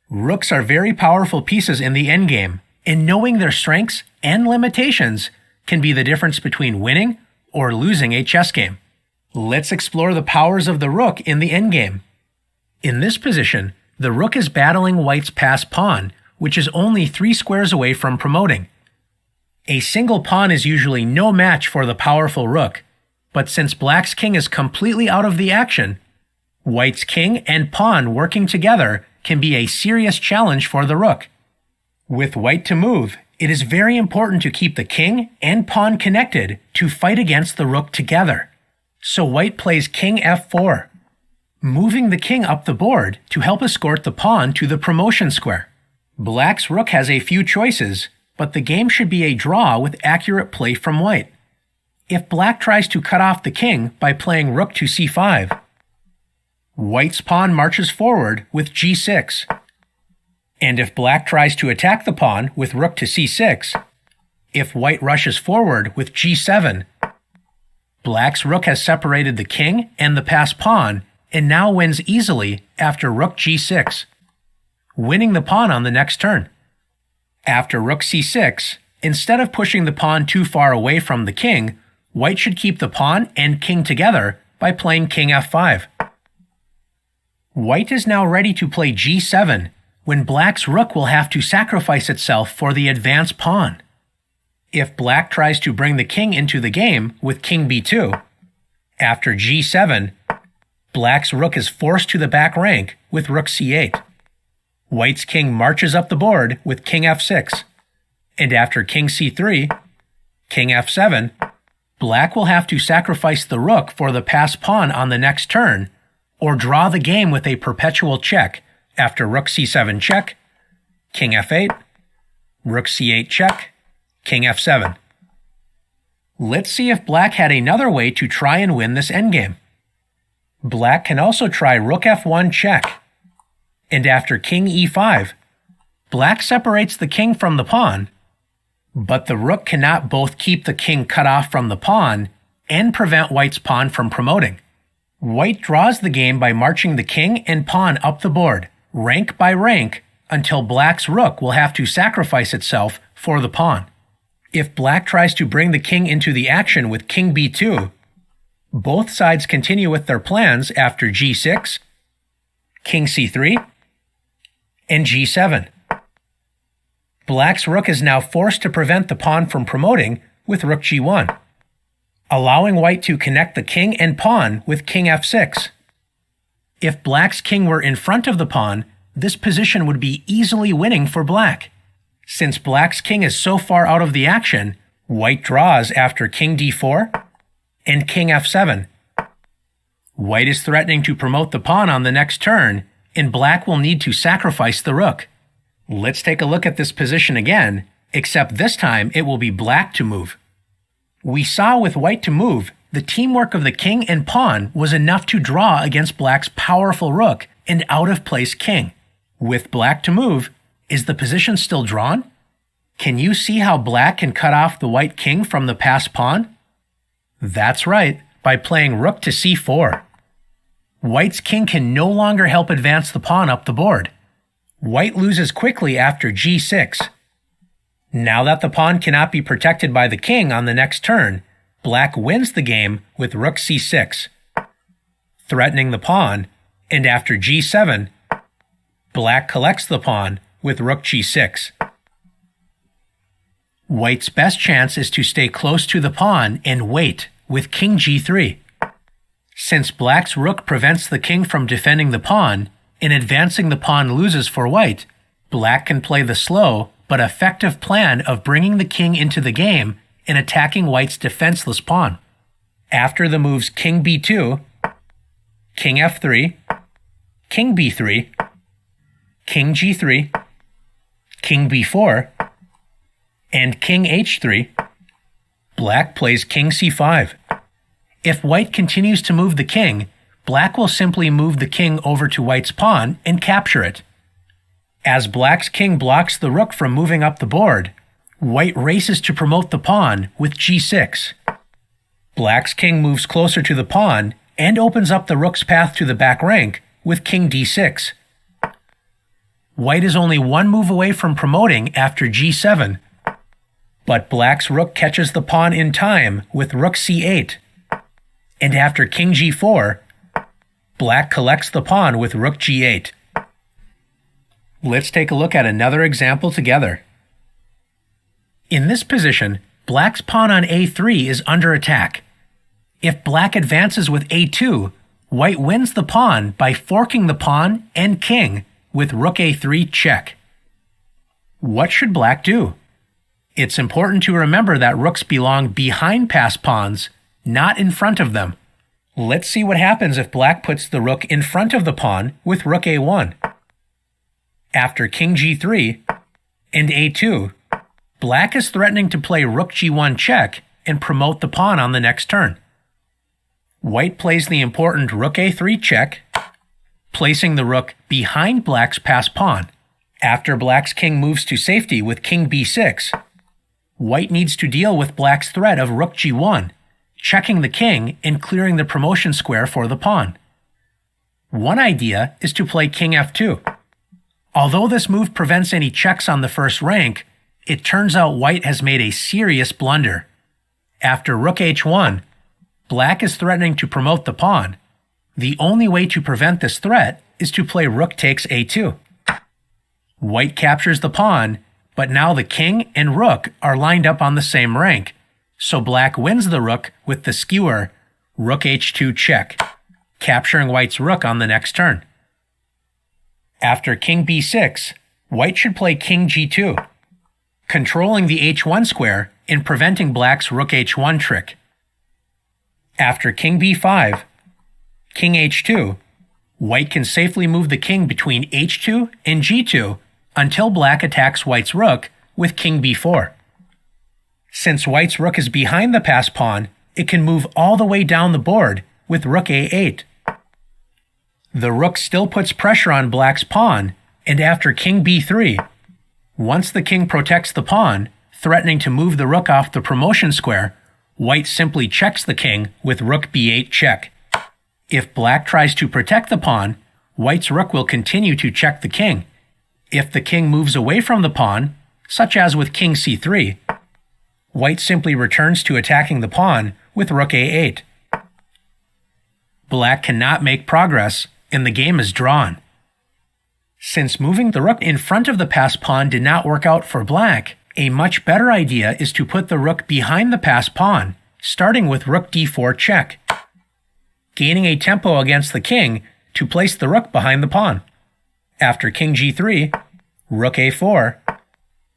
Rooks are very powerful pieces in the endgame, and knowing their strengths and limitations can be the difference between winning or losing a chess game. Let's explore the powers of the rook in the endgame. In this position, the rook is battling white's passed pawn, which is only 3 squares away from promoting. A single pawn is usually no match for the powerful rook, but since black's king is completely out of the action, white's king and pawn working together can be a serious challenge for the rook. With white to move, it is very important to keep the king and pawn connected to fight against the rook together. So white plays king f4, moving the king up the board to help escort the pawn to the promotion square. Black's rook has a few choices, but the game should be a draw with accurate play from white. If black tries to cut off the king by playing rook to c5, white's pawn marches forward with g6. And if black tries to attack the pawn with rook to c6, if white rushes forward with g7, black's rook has separated the king and the passed pawn and now wins easily after rook g6, winning the pawn on the next turn. After rook c6, instead of pushing the pawn too far away from the king, white should keep the pawn and king together by playing king f5. White is now ready to play g7, when black's rook will have to sacrifice itself for the advanced pawn. If black tries to bring the king into the game with king b2, after g7, black's rook is forced to the back rank with rook c8. White's king marches up the board with king f6, and after king c3, king f7, black will have to sacrifice the rook for the passed pawn on the next turn, or draw the game with a perpetual check after rook c7 check, king f8, rook c8 check, king f7. Let's see if black had another way to try and win this endgame. Black can also try rook f1 check, and after king e5, black separates the king from the pawn, but the rook cannot both keep the king cut off from the pawn and prevent white's pawn from promoting. White draws the game by marching the king and pawn up the board, rank by rank, until black's rook will have to sacrifice itself for the pawn. If black tries to bring the king into the action with king b2, both sides continue with their plans after g6, king c3, and g7. Black's rook is now forced to prevent the pawn from promoting with rook g1, allowing white to connect the king and pawn with king f6. If black's king were in front of the pawn, this position would be easily winning for black. Since black's king is so far out of the action, white draws after king d4 and king f7. White is threatening to promote the pawn on the next turn, and black will need to sacrifice the rook. Let's take a look at this position again, except this time it will be black to move. We saw with white to move, the teamwork of the king and pawn was enough to draw against black's powerful rook and out-of-place king. With black to move, is the position still drawn? Can you see how black can cut off the white king from the passed pawn? That's right, by playing rook to c4. White's king can no longer help advance the pawn up the board. White loses quickly after g6. Now that the pawn cannot be protected by the king on the next turn, black wins the game with rook c6, threatening the pawn, and after g7, black collects the pawn with rook g6. White's best chance is to stay close to the pawn and wait with king g3. Since black's rook prevents the king from defending the pawn, and advancing the pawn loses for white, black can play the slow but effective plan of bringing the king into the game and attacking white's defenseless pawn. After the moves king b2, king f3, king b3, king g3, king b4, and king h3, Black plays king c5. If white continues to move the king, black will simply move the king over to white's pawn and capture it. As black's king blocks the rook from moving up the board, white races to promote the pawn with g6. Black's king moves closer to the pawn and opens up the rook's path to the back rank with king d6. White is only one move away from promoting after g7, but black's rook catches the pawn in time with rook c8. And after king g4, black collects the pawn with rook g8. Let's take a look at another example together. In this position, black's pawn on a3 is under attack. If black advances with a2, white wins the pawn by forking the pawn and king with rook a3 check. What should black do? It's important to remember that rooks belong behind passed pawns, not in front of them. Let's see what happens if black puts the rook in front of the pawn with rook a1. After king g3 and a2, black is threatening to play rook g1 check and promote the pawn on the next turn. White plays the important rook a3 check, placing the rook behind black's passed pawn. After black's king moves to safety with king b6, white needs to deal with black's threat of rook g1, checking the king and clearing the promotion square for the pawn. One idea is to play king f2. Although this move prevents any checks on the first rank, it turns out white has made a serious blunder. After rook h1, black is threatening to promote the pawn. The only way to prevent this threat is to play rook takes a2. White captures the pawn, but now the king and rook are lined up on the same rank, so black wins the rook with the skewer rook h2 check, capturing white's rook on the next turn. After king b6, white should play king g2, controlling the h1 square and preventing black's rook h1 trick. After king b5, king h2, white can safely move the king between h2 and g2 until black attacks white's rook with king b4. Since white's rook is behind the passed pawn, it can move all the way down the board with rook a8. The rook still puts pressure on black's pawn, and after king b3, once the king protects the pawn, threatening to move the rook off the promotion square, white simply checks the king with rook b8 check. If black tries to protect the pawn, white's rook will continue to check the king. If the king moves away from the pawn, such as with king c3, white simply returns to attacking the pawn with rook a8. Black cannot make progress, and the game is drawn. Since moving the rook in front of the passed pawn did not work out for black, a much better idea is to put the rook behind the passed pawn, starting with rook d4 check, gaining a tempo against the king to place the rook behind the pawn. After king g3, rook a4,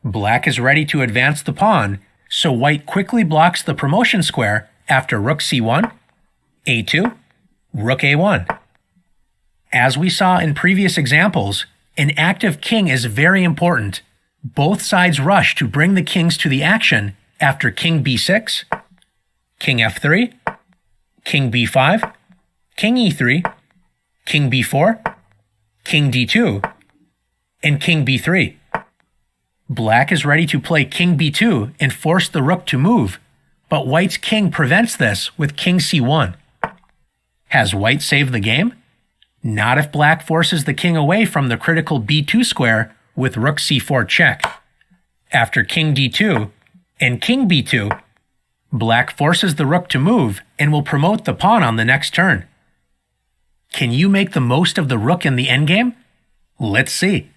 black is ready to advance the pawn, so white quickly blocks the promotion square after rook c1, a2, rook a1. As we saw in previous examples, an active king is very important. Both sides rush to bring the kings to the action after king b6, king f3, king b5, king e3, king b4, king d2, and king b3. Black is ready to play king b2 and force the rook to move, but white's king prevents this with king c1. Has white saved the game? Not if black forces the king away from the critical b2 square with rook c4 check. After king d2 and king b2, black forces the rook to move and will promote the pawn on the next turn. Can you make the most of the rook in the endgame? Let's see.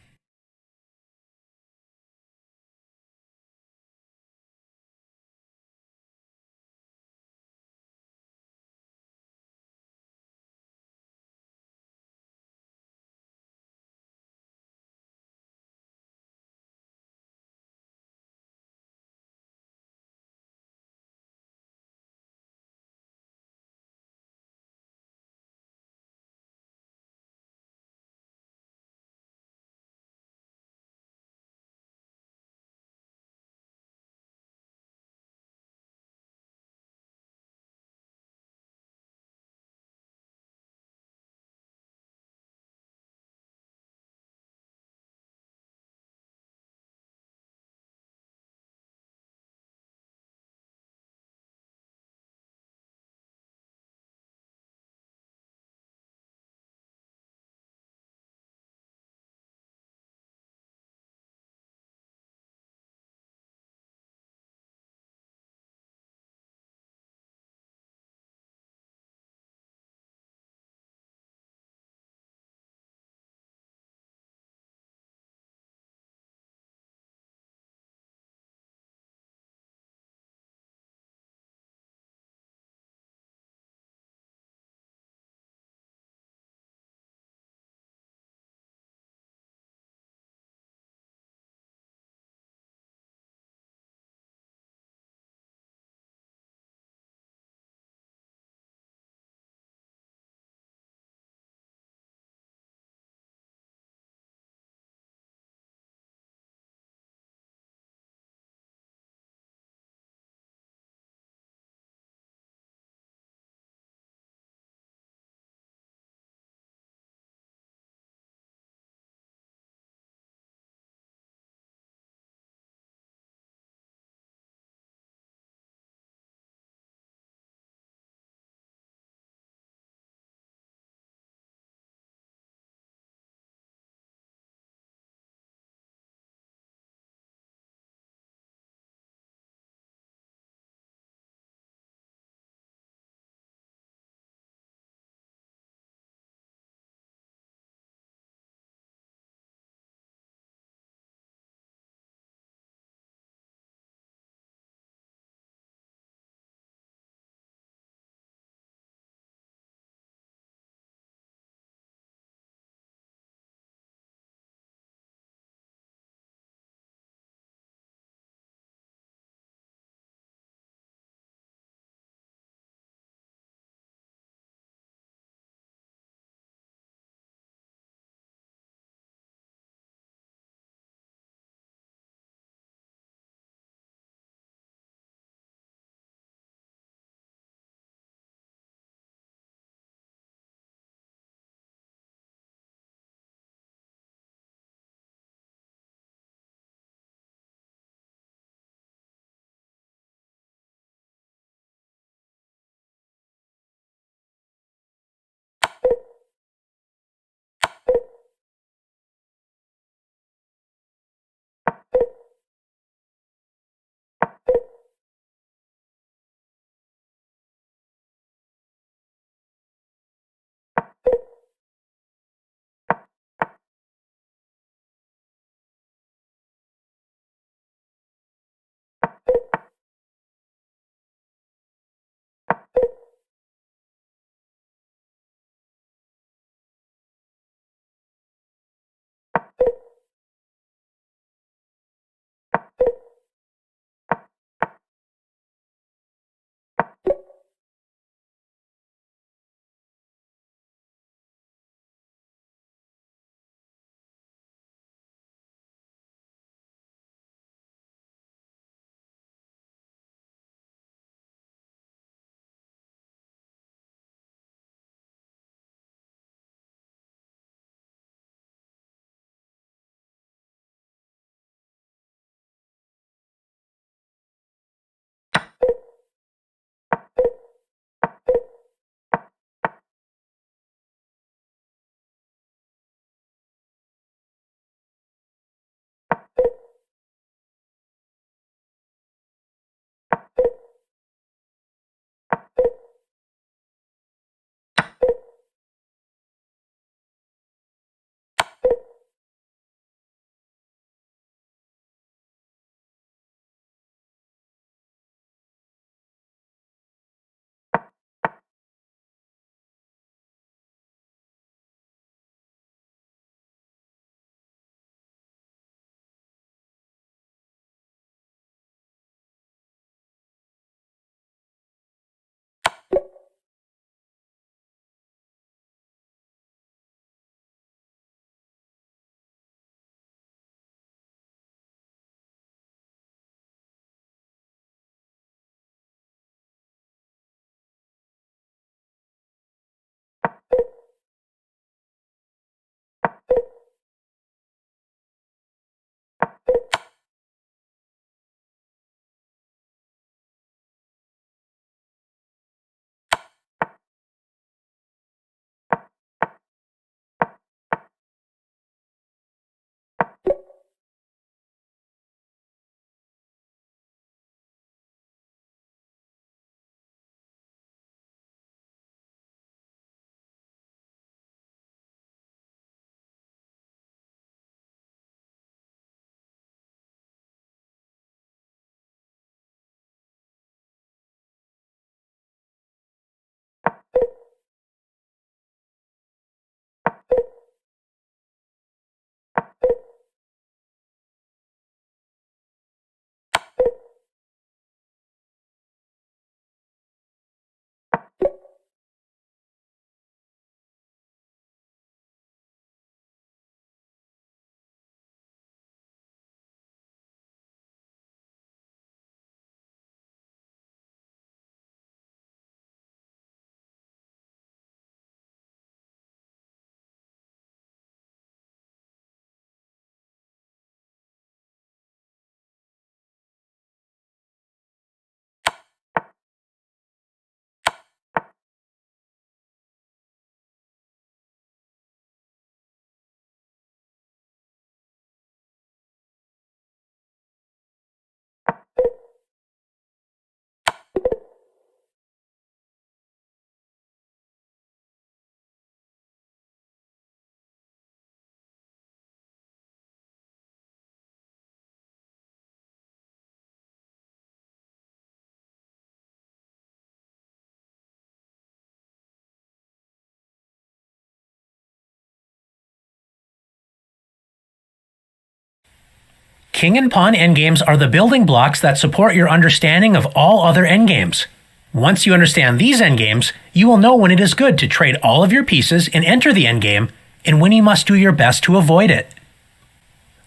King and pawn endgames are the building blocks that support your understanding of all other endgames. Once you understand these endgames, you will know when it is good to trade all of your pieces and enter the endgame, and when you must do your best to avoid it.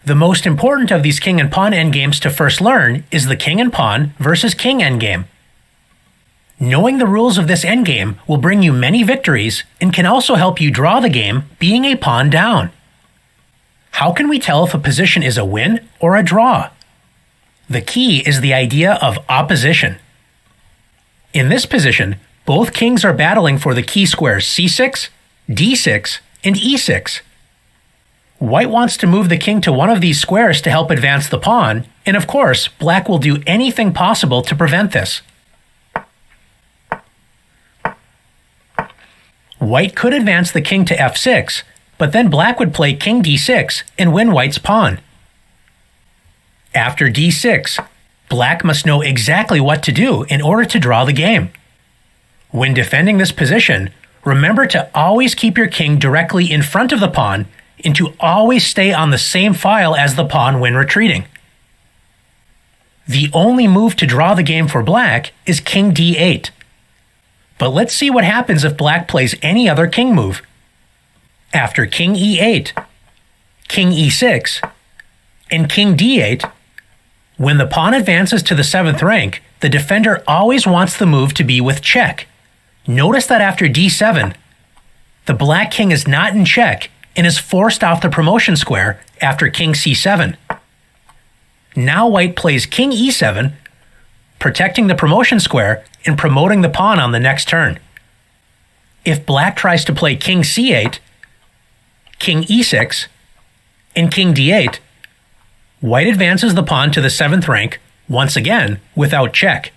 The most important of these king and pawn endgames to first learn is the king and pawn versus king endgame. Knowing the rules of this endgame will bring you many victories and can also help you draw the game being a pawn down. How can we tell if a position is a win or a draw? The key is the idea of opposition. In this position, both kings are battling for the key squares c6, d6, and e6. White wants to move the king to one of these squares to help advance the pawn, and of course, black will do anything possible to prevent this. White could advance the king to f6, but then black would play king d6 and win white's pawn. After d6, black must know exactly what to do in order to draw the game. When defending this position, remember to always keep your king directly in front of the pawn and to always stay on the same file as the pawn when retreating. The only move to draw the game for black is king d8. But let's see what happens if black plays any other king move. After king e8, king e6, and king d8, when the pawn advances to the 7th rank, the defender always wants the move to be with check. Notice that after d7, the black king is not in check and is forced off the promotion square after king c7. Now white plays king e7, protecting the promotion square and promoting the pawn on the next turn. If black tries to play king c8, king e6, and king d8, white advances the pawn to the 7th rank, once again, without check.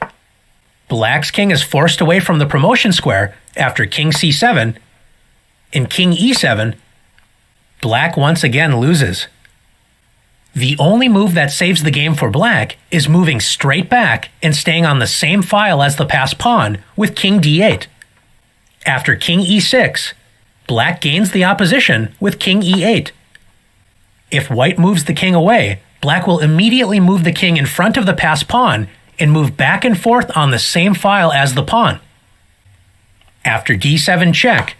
Black's king is forced away from the promotion square after king c7, and king e7, black once again loses. The only move that saves the game for black is moving straight back and staying on the same file as the passed pawn with king d8. After king e6, black gains the opposition with king e8. If white moves the king away, black will immediately move the king in front of the passed pawn and move back and forth on the same file as the pawn. After d7 check,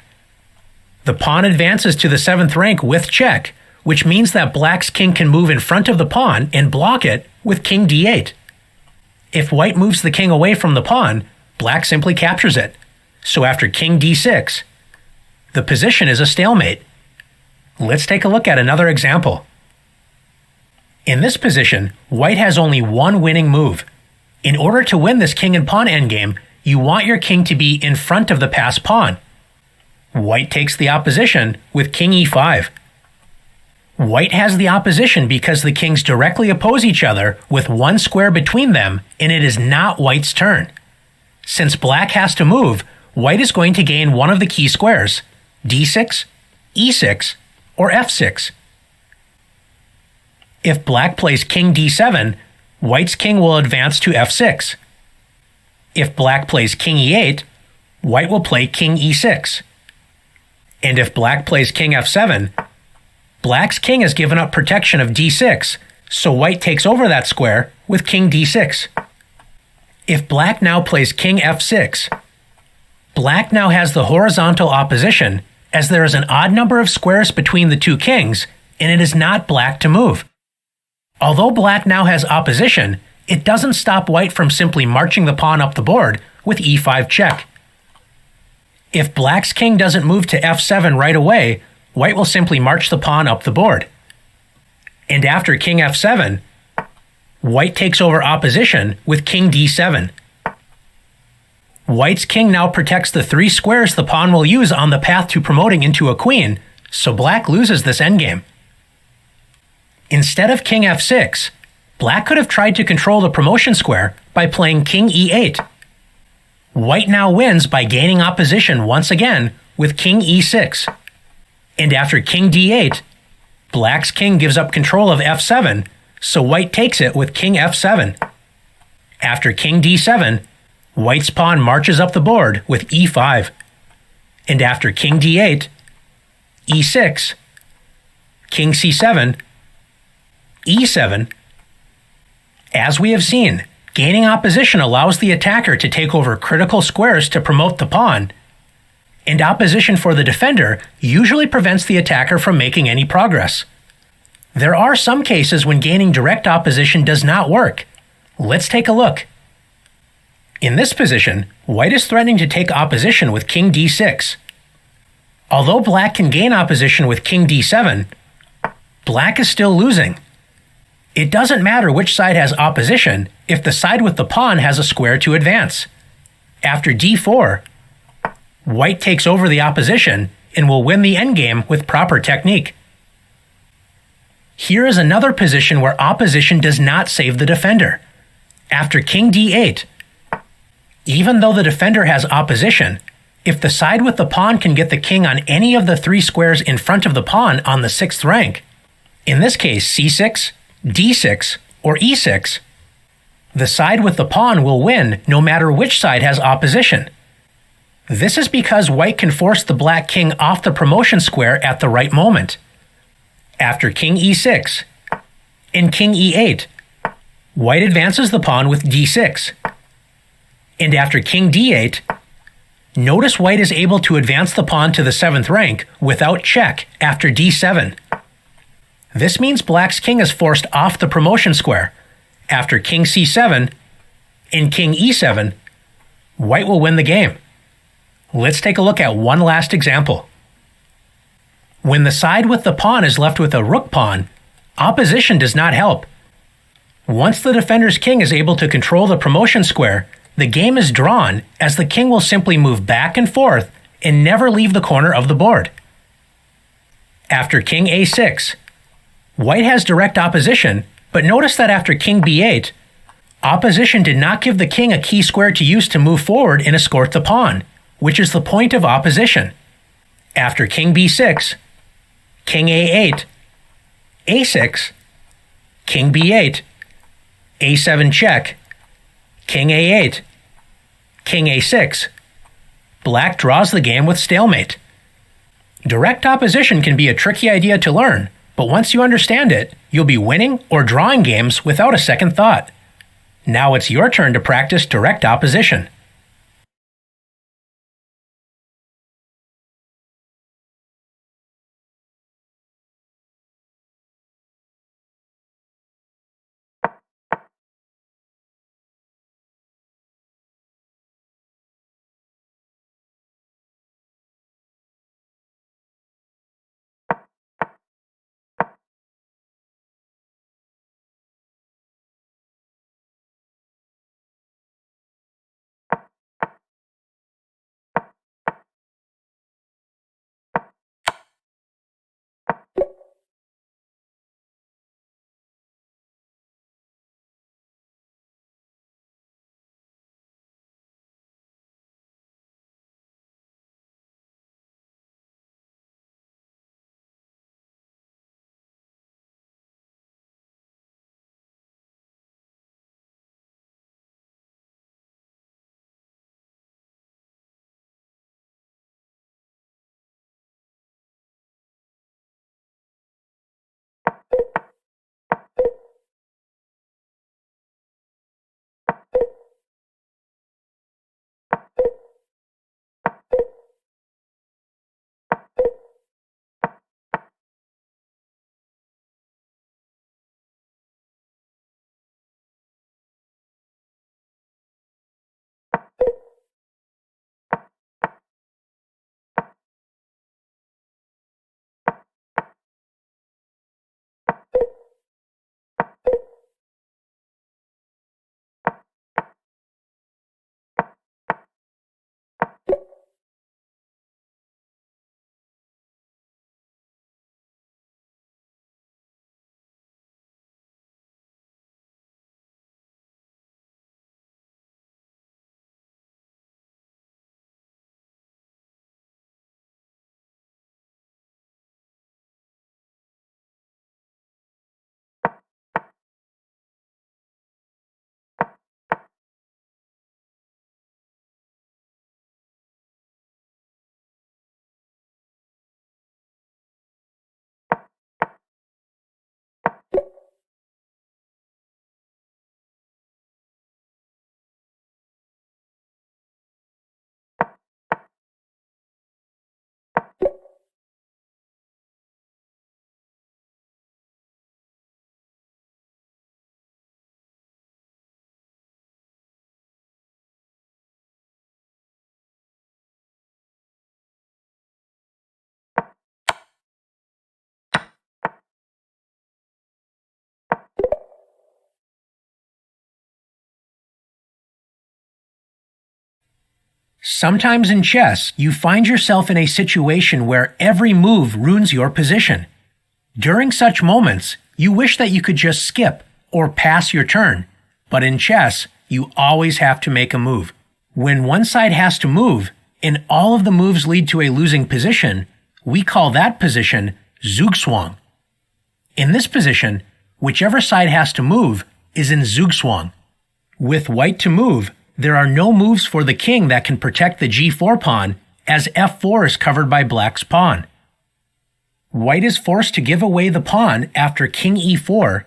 the pawn advances to the 7th rank with check, which means that black's king can move in front of the pawn and block it with king d8. If white moves the king away from the pawn, black simply captures it. So after king d6, the position is a stalemate. Let's take a look at another example. In this position, white has only one winning move. In order to win this king and pawn endgame, you want your king to be in front of the passed pawn. White takes the opposition with king e5. White has the opposition because the kings directly oppose each other with one square between them, and it is not white's turn. Since black has to move, white is going to gain one of the key squares, d6, e6, or f6. If black plays king d7, white's king will advance to f6. If black plays king e8, white will play king e6. And if black plays king f7, black's king has given up protection of d6, so white takes over that square with king d6. If black now plays king f6, black now has the horizontal opposition, as there is an odd number of squares between the two kings, and it is not black to move. Although black now has opposition, it doesn't stop white from simply marching the pawn up the board with e5 check. If black's king doesn't move to f7 right away, white will simply march the pawn up the board. And after king f7, white takes over opposition with king d7. White's king now protects the 3 squares the pawn will use on the path to promoting into a queen, so black loses this endgame. Instead of king f6, black could have tried to control the promotion square by playing king e8. White now wins by gaining opposition once again with king e6. And after king d8, black's king gives up control of f7, so white takes it with king f7. After king d7, white's pawn marches up the board with e5. And after king d8, e6, king c7, e7, As we have seen, gaining opposition allows the attacker to take over critical squares to promote the pawn, and opposition for the defender usually prevents the attacker from making any progress. There are some cases when gaining direct opposition does not work. Let's take a look. In this position, white is threatening to take opposition with king d6. Although black can gain opposition with king d7, black is still losing. It doesn't matter which side has opposition if the side with the pawn has a square to advance. After d4, white takes over the opposition and will win the endgame with proper technique. Here is another position where opposition does not save the defender. After king d8, even though the defender has opposition, if the side with the pawn can get the king on any of the 3 squares in front of the pawn on the 6th rank, in this case c6, d6, or e6, the side with the pawn will win no matter which side has opposition. This is because white can force the black king off the promotion square at the right moment. After king e6 and king e8, white advances the pawn with d6. And after king d8, notice white is able to advance the pawn to the 7th rank without check after d7. This means black's king is forced off the promotion square. After king c7 and king e7, white will win the game. Let's take a look at one last example. When the side with the pawn is left with a rook pawn, opposition does not help. Once the defender's king is able to control the promotion square, the game is drawn as the king will simply move back and forth and never leave the corner of the board. After king a6, white has direct opposition, but notice that after king b8, opposition did not give the king a key square to use to move forward and escort the pawn, which is the point of opposition. After king b6, king a8, a6, king b8, a7 check, king a8, king a6, black draws the game with stalemate. Direct opposition can be a tricky idea to learn, but once you understand it, you'll be winning or drawing games without a second thought. Now it's your turn to practice direct opposition. Sometimes in chess, you find yourself in a situation where every move ruins your position. During such moments, you wish that you could just skip or pass your turn, but in chess, you always have to make a move. When one side has to move, and all of the moves lead to a losing position, we call that position Zugzwang. In this position, whichever side has to move is in Zugzwang. With white to move, there are no moves for the king that can protect the g4 pawn, as f4 is covered by black's pawn. White is forced to give away the pawn after king e4,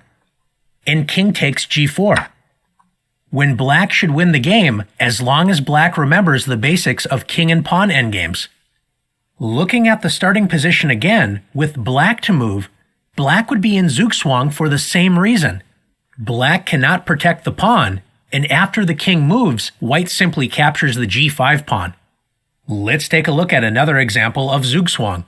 and king takes g4. When black should win the game as long as black remembers the basics of king and pawn endgames. Looking at the starting position again, with black to move, black would be in Zugzwang for the same reason. Black cannot protect the pawn, and after the king moves, white simply captures the g5 pawn. Let's take a look at another example of Zugzwang.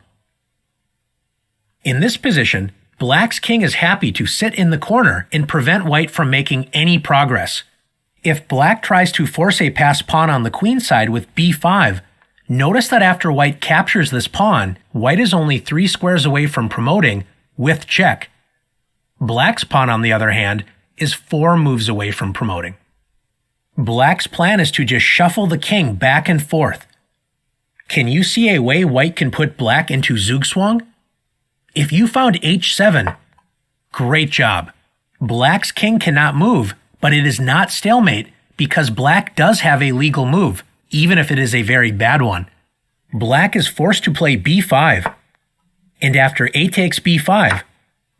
In this position, black's king is happy to sit in the corner and prevent white from making any progress. If black tries to force a passed pawn on the queen side with b5, notice that after white captures this pawn, white is only 3 squares away from promoting with check. Black's pawn, on the other hand, is 4 moves away from promoting. Black's plan is to just shuffle the king back and forth. Can you see a way white can put black into Zugzwang? If you found h7, great job. Black's king cannot move, but it is not stalemate because black does have a legal move, even if it is a very bad one. Black is forced to play b5, and after a takes b5,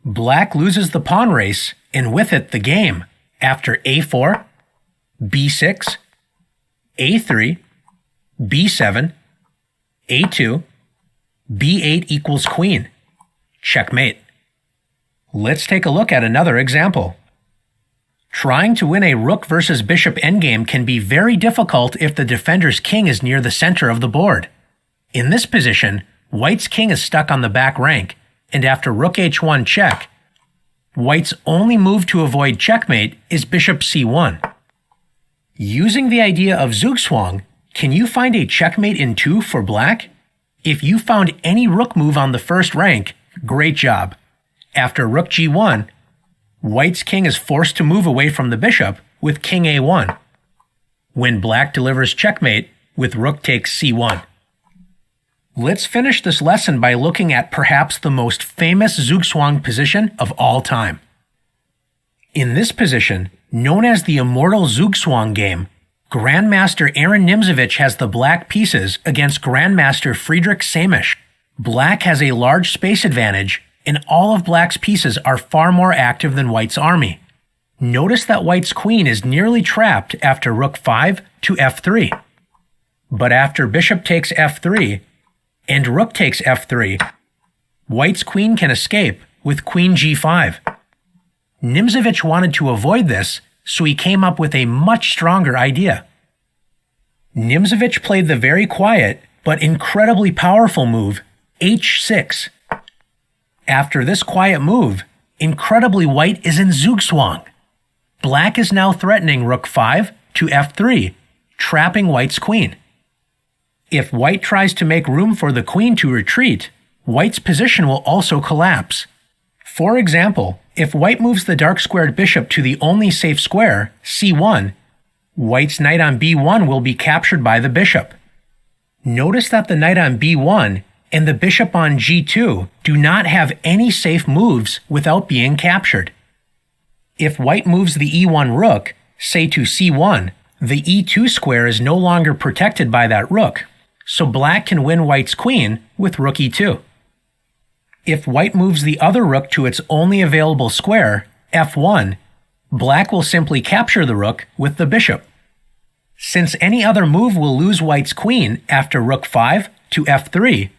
black loses the pawn race and with it the game after a4, b6, a3, b7, a2, b8 equals queen. Checkmate. Let's take a look at another example. Trying to win a rook versus bishop endgame can be very difficult if the defender's king is near the center of the board. In this position, white's king is stuck on the back rank, and after rook h1 check, white's only move to avoid checkmate is bishop c1. Using the idea of Zugzwang, can you find a checkmate in 2 for black? If you found any rook move on the first rank, great job. After rook g1, white's king is forced to move away from the bishop with king a1, when black delivers checkmate with rook takes c1. Let's finish this lesson by looking at perhaps the most famous Zugzwang position of all time. In this position, known as the Immortal Zugzwang game, Grandmaster Aaron Nimzowitsch has the black pieces against Grandmaster Friedrich Samisch. Black has a large space advantage, and all of black's pieces are far more active than white's army. Notice that white's queen is nearly trapped after rook 5 to f3. But after bishop takes f3 and rook takes f3, white's queen can escape with queen g5. Nimzowitsch wanted to avoid this, so he came up with a much stronger idea. Nimzowitsch played the very quiet but incredibly powerful move h6. After this quiet move, incredibly white is in Zugzwang. Black is now threatening rook 5 to f3, trapping white's queen. If white tries to make room for the queen to retreat, white's position will also collapse. For example, if white moves the dark-squared bishop to the only safe square, c1, white's knight on b1 will be captured by the bishop. Notice that the knight on b1 and the bishop on g2 do not have any safe moves without being captured. If white moves the e1 rook, say to c1, the e2 square is no longer protected by that rook, so black can win white's queen with rook e2. If white moves the other rook to its only available square, f1, black will simply capture the rook with the bishop. Since any other move will lose white's queen after rook 5 to f3,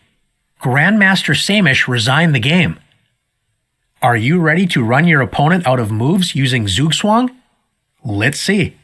Grandmaster Samisch resigned the game. Are you ready to run your opponent out of moves using Zugzwang? Let's see.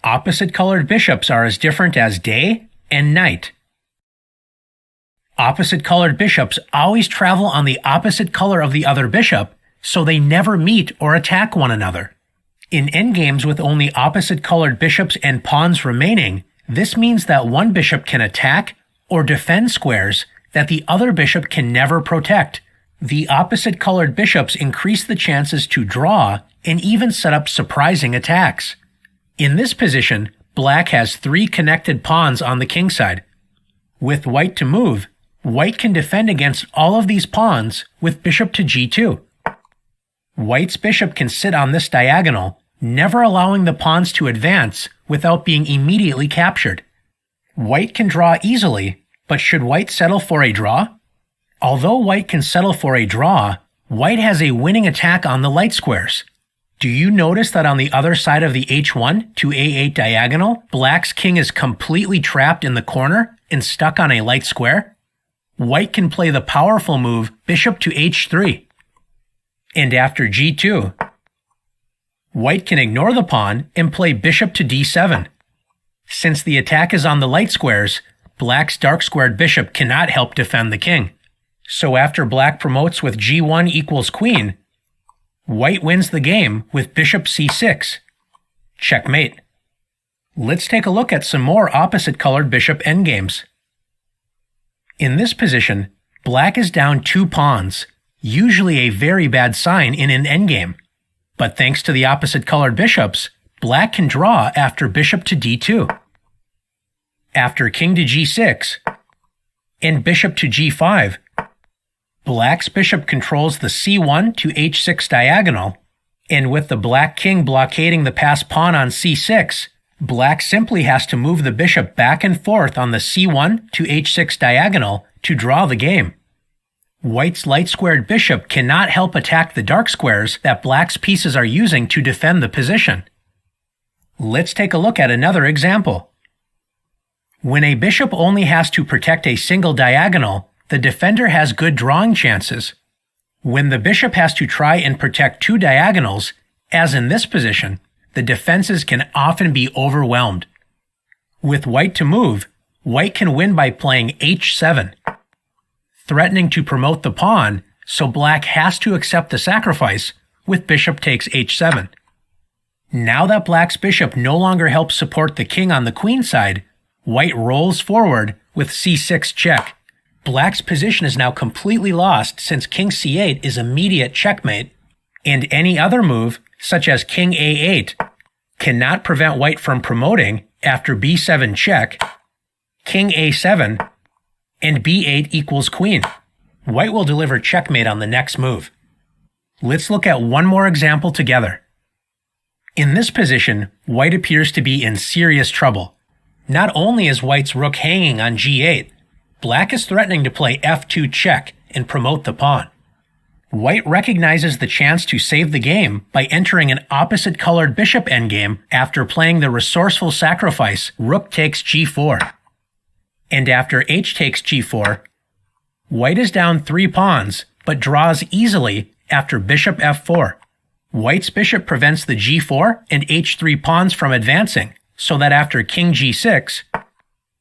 Opposite colored bishops are as different as day and night. Opposite colored bishops always travel on the opposite color of the other bishop, so they never meet or attack one another. In endgames with only opposite colored bishops and pawns remaining, this means that one bishop can attack or defend squares that the other bishop can never protect. The opposite colored bishops increase the chances to draw and even set up surprising attacks. In this position, black has 3 connected pawns on the king side. With white to move, white can defend against all of these pawns with bishop to g2. White's bishop can sit on this diagonal, never allowing the pawns to advance without being immediately captured. White can draw easily, but should white settle for a draw? Although white can settle for a draw, white has a winning attack on the light squares. Do you notice that on the other side of the h1 to a8 diagonal, black's king is completely trapped in the corner and stuck on a light square? White can play the powerful move bishop to h3. And after g2, white can ignore the pawn and play bishop to d7. Since the attack is on the light squares, black's dark squared bishop cannot help defend the king. So after black promotes with g1 equals queen, white wins the game with bishop c6. Checkmate. Let's take a look at some more opposite colored bishop endgames. In this position, black is down 2 pawns, usually a very bad sign in an endgame. But thanks to the opposite colored bishops, black can draw after bishop to d2. After king to g6 and bishop to g5, black's bishop controls the c1 to h6 diagonal, and with the black king blockading the passed pawn on c6, black simply has to move the bishop back and forth on the c1 to h6 diagonal to draw the game. White's light-squared bishop cannot help attack the dark squares that black's pieces are using to defend the position. Let's take a look at another example. When a bishop only has to protect a single diagonal, the defender has good drawing chances. When the bishop has to try and protect 2 diagonals, as in this position, the defenses can often be overwhelmed. With white to move, white can win by playing h7, threatening to promote the pawn, so black has to accept the sacrifice with bishop takes h7. Now that black's bishop no longer helps support the king on the queen side, white rolls forward with c6 check. Black's position is now completely lost since king c8 is immediate checkmate, and any other move, such as king a8, cannot prevent white from promoting after b7 check, king a7, and b8 equals queen. White will deliver checkmate on the next move. Let's look at one more example together. In this position, white appears to be in serious trouble. Not only is white's rook hanging on g8, black is threatening to play f2 check and promote the pawn. White recognizes the chance to save the game by entering an opposite colored bishop endgame after playing the resourceful sacrifice rook takes g4. And after h takes g4, white is down 3 pawns but draws easily after bishop f4. White's bishop prevents the g4 and h3 pawns from advancing, so that after king g6,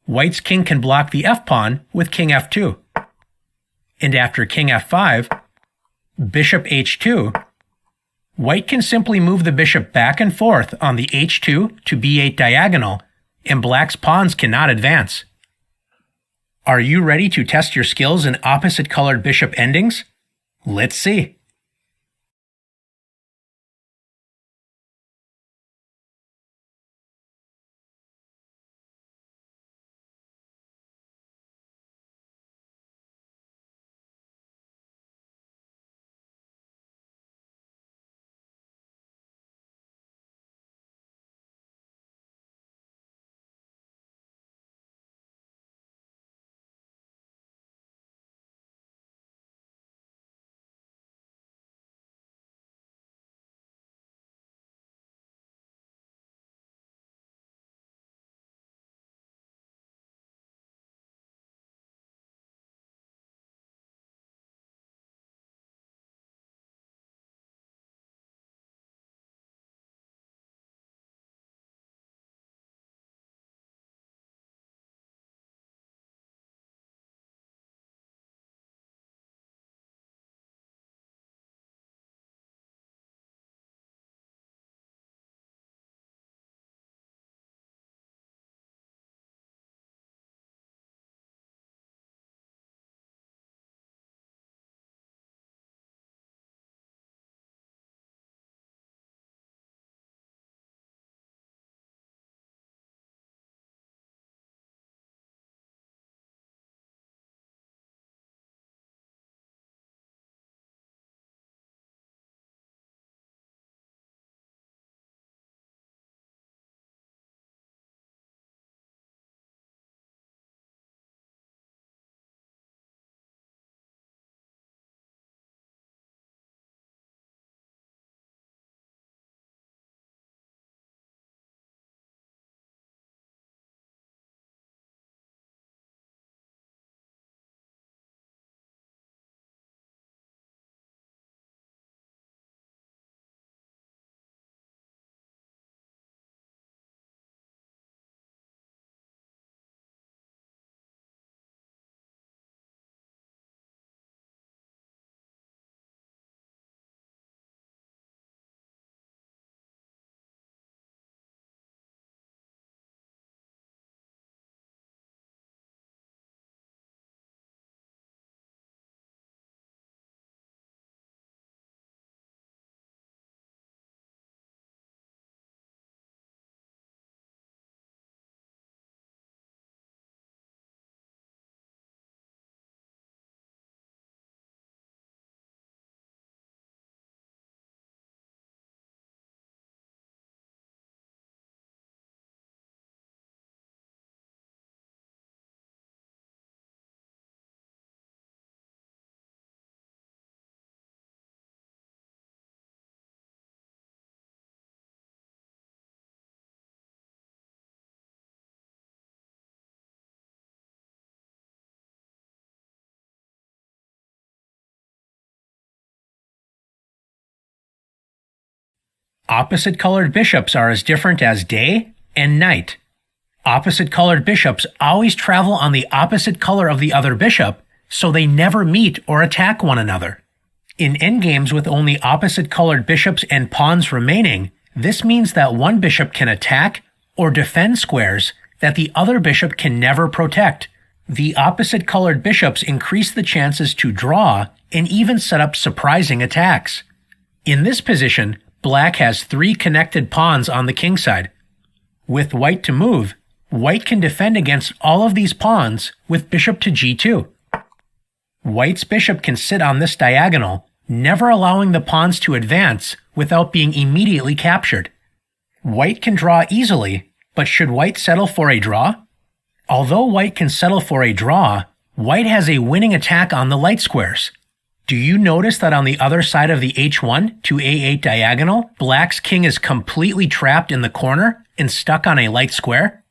white's king can block the f-pawn with king f2. And after king f5, bishop h2, white can simply move the bishop back and forth on the h2 to b8 diagonal, and black's pawns cannot advance. Are you ready to test your skills in opposite colored bishop endings? Let's see. Opposite colored bishops are as different as day and night. Opposite colored bishops always travel on the opposite color of the other bishop, so they never meet or attack one another. In endgames with only opposite colored bishops and pawns remaining, this means that one bishop can attack or defend squares that the other bishop can never protect. The opposite colored bishops increase the chances to draw and even set up surprising attacks. In this position, black has 3 connected pawns on the king side. With white to move, white can defend against all of these pawns with bishop to g2. White's bishop can sit on this diagonal, never allowing the pawns to advance without being immediately captured. White can draw easily, but should white settle for a draw? Although white can settle for a draw, white has a winning attack on the light squares. Do you notice that on the other side of the h1 to a8 diagonal, black's king is completely trapped in the corner and stuck on a light square?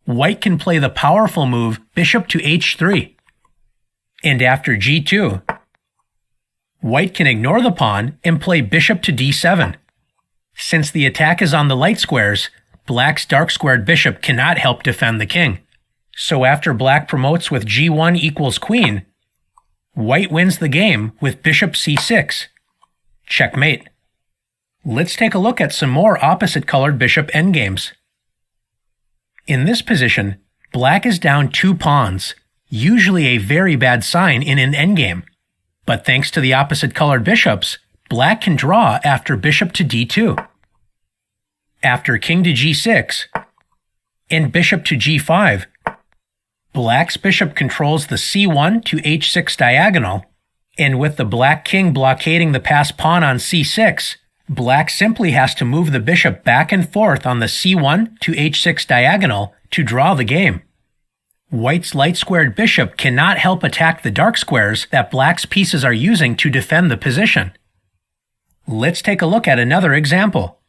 White can play the powerful move bishop to h3. And after g2, white can ignore the pawn and play bishop to d7. Since the attack is on the light squares, black's dark-squared bishop cannot help defend the king. So after black promotes with g1 equals queen, white wins the game with bishop c6. Checkmate. Let's take a look at some more opposite-colored bishop endgames. In this position, black is down 2 pawns, usually a very bad sign in an endgame. But thanks to the opposite-colored bishops, black can draw after bishop to d2. After king to g6 and bishop to g5, black's bishop controls the c1 to h6 diagonal, and with the black king blockading the passed pawn on c6, black simply has to move the bishop back and forth on the c1 to h6 diagonal to draw the game. White's light-squared bishop cannot help attack the dark squares that black's pieces are using to defend the position. Let's take a look at another example.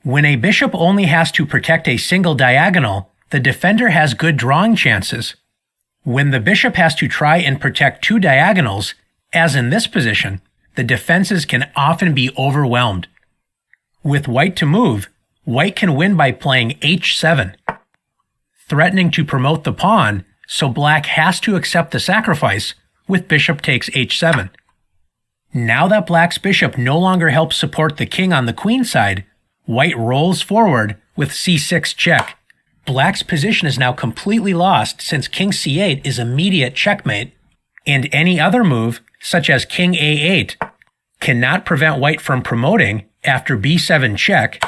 When a bishop only has to protect a single diagonal, the defender has good drawing chances. When the bishop has to try and protect 2 diagonals, as in this position, the defenses can often be overwhelmed. With white to move, white can win by playing h7, threatening to promote the pawn, so black has to accept the sacrifice with bishop takes h7. Now that black's bishop no longer helps support the king on the queen side, white rolls forward with c6 check. Black's position is now completely lost since king c8 is immediate checkmate, and any other move, such as king a8, cannot prevent white from promoting after b7 check,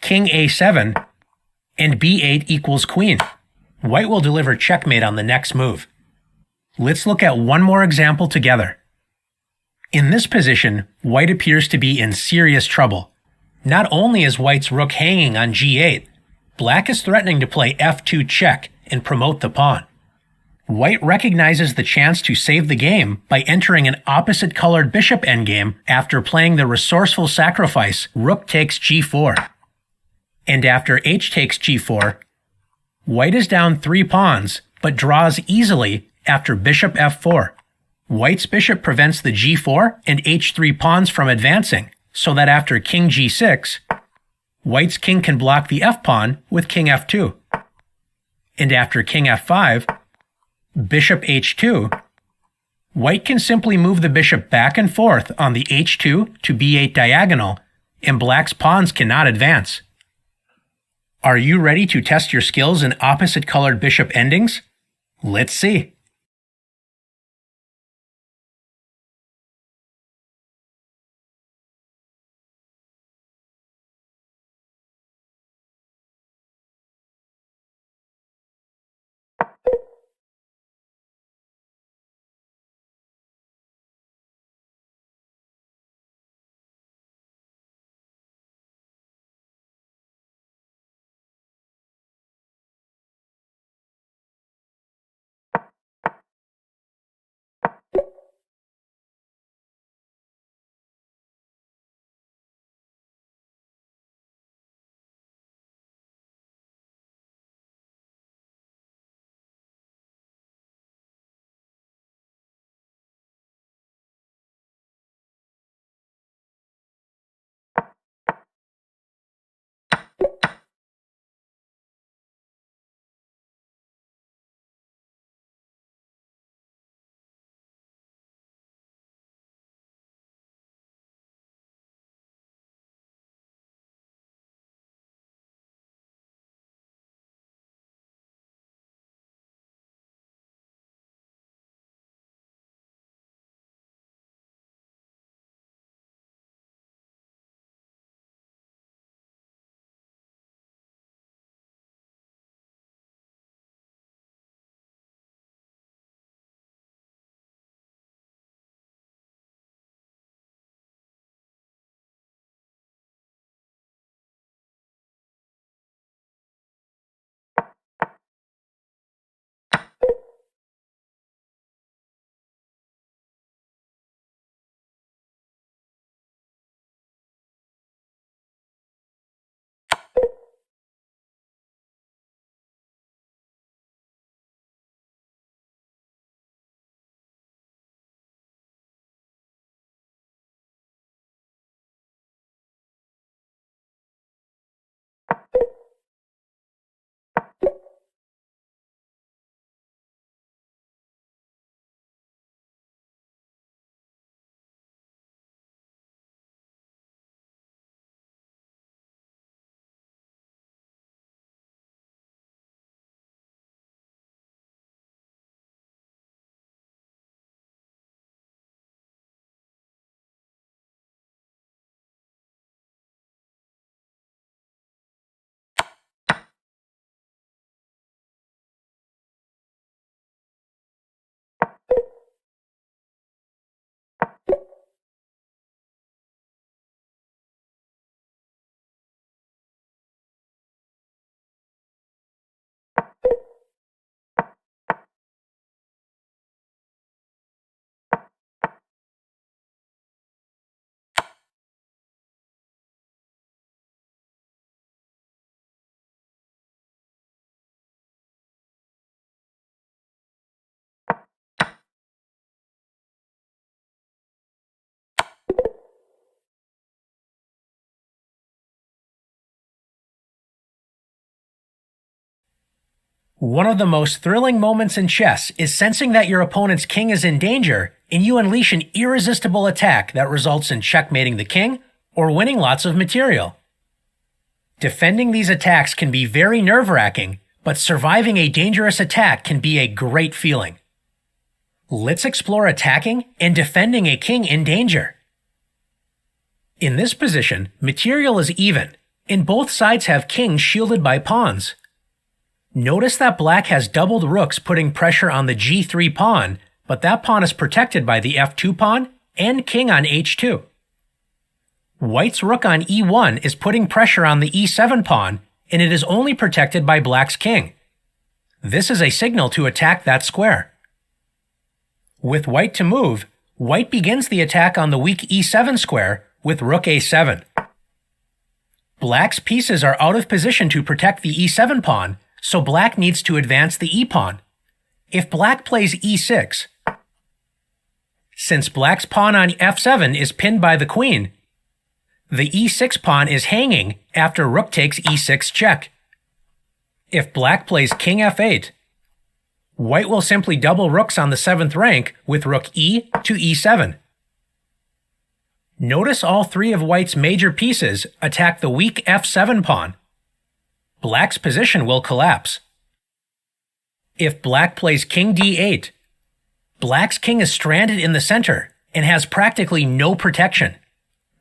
king a7, and b8 equals queen. White will deliver checkmate on the next move. Let's look at one more example together. In this position, white appears to be in serious trouble. Not only is white's rook hanging on g8, black is threatening to play f2 check and promote the pawn. White recognizes the chance to save the game by entering an opposite-colored bishop endgame after playing the resourceful sacrifice rook takes g4. And after h takes g4, white is down 3 pawns but draws easily after bishop f4. White's bishop prevents the g4 and h3 pawns from advancing, so that after king g6, white's king can block the f-pawn with king f2. And after king f5, bishop h2, white can simply move the bishop back and forth on the h2 to b8 diagonal, and black's pawns cannot advance. Are you ready to test your skills in opposite-colored bishop endings? Let's see. One of the most thrilling moments in chess is sensing that your opponent's king is in danger, and you unleash an irresistible attack that results in checkmating the king or winning lots of material. Defending these attacks can be very nerve-wracking, but surviving a dangerous attack can be a great feeling. Let's explore attacking and defending a king in danger. In this position, material is even, and both sides have kings shielded by pawns. Notice that black has doubled rooks putting pressure on the g3 pawn, but that pawn is protected by the f2 pawn and king on h2. White's rook on e1 is putting pressure on the e7 pawn, and it is only protected by black's king. This is a signal to attack that square. With white to move, white begins the attack on the weak e7 square with rook a7. Black's pieces are out of position to protect the e7 pawn, so black needs to advance the e-pawn. If black plays e6, since black's pawn on f7 is pinned by the queen, the e6 pawn is hanging after rook takes e6 check. If black plays king f8, white will simply double rooks on the 7th rank with rook e to e7. Notice all three of white's major pieces attack the weak f7 pawn. Black's position will collapse. If black plays king d8, black's king is stranded in the center and has practically no protection.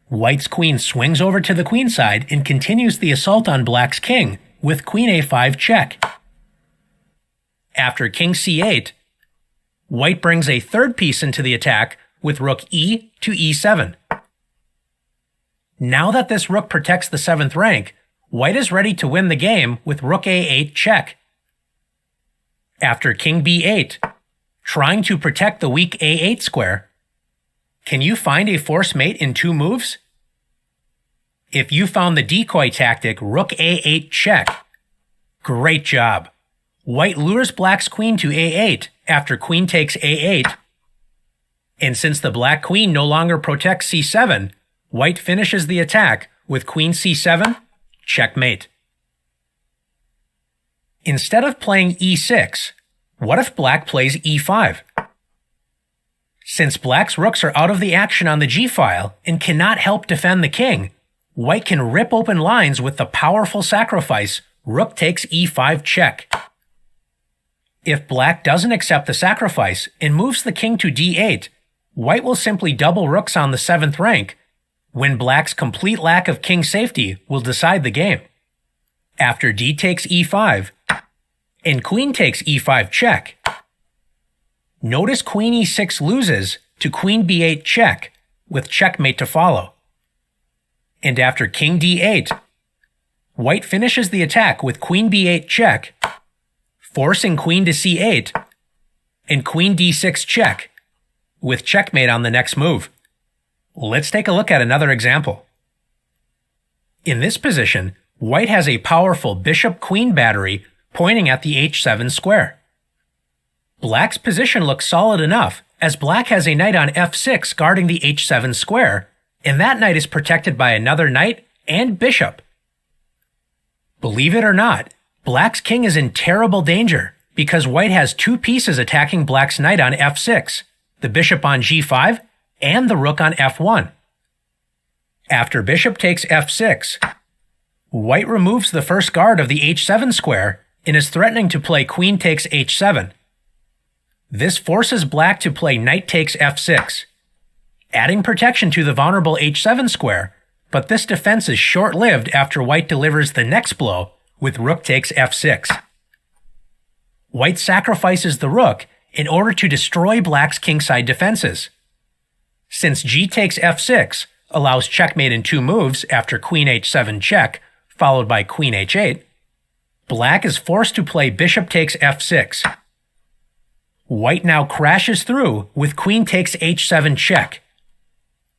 White's queen swings over to the queenside and continues the assault on black's king with queen a5 check. After king c8, white brings a third piece into the attack with rook e to e7. Now that this rook protects the 7th rank, white is ready to win the game with rook a8 check. After king b8, trying to protect the weak a8 square, can you find a force mate in 2 moves? If you found the decoy tactic rook a8 check, great job. White lures black's queen to a8 after queen takes a8, and since the black queen no longer protects c7, white finishes the attack with queen c7, checkmate. Instead of playing e6, what if black plays e5? Since black's rooks are out of the action on the g-file and cannot help defend the king, white can rip open lines with the powerful sacrifice rook takes e5 check. If black doesn't accept the sacrifice and moves the king to d8, white will simply double rooks on the 7th rank, when black's complete lack of king safety will decide the game. After d takes e5, and queen takes e5 check, notice queen e6 loses to queen b8 check, with checkmate to follow. And after king d8, white finishes the attack with queen b8 check, forcing queen to c8, and queen d6 check, with checkmate on the next move. Let's take a look at another example. In this position, white has a powerful bishop-queen battery pointing at the h7 square. Black's position looks solid enough, as black has a knight on f6 guarding the h7 square, and that knight is protected by another knight and bishop. Believe it or not, black's king is in terrible danger because white has 2 pieces attacking black's knight on f6, the bishop on g5, and the rook on f1. After bishop takes f6, white removes the first guard of the h7 square and is threatening to play queen takes h7. This forces black to play knight takes f6, adding protection to the vulnerable h7 square, but this defense is short-lived after white delivers the next blow with rook takes f6. White sacrifices the rook in order to destroy black's kingside defenses. Since g takes f6 allows checkmate in 2 moves after queen h7 check, followed by queen h8, black is forced to play bishop takes f6. White now crashes through with queen takes h7 check.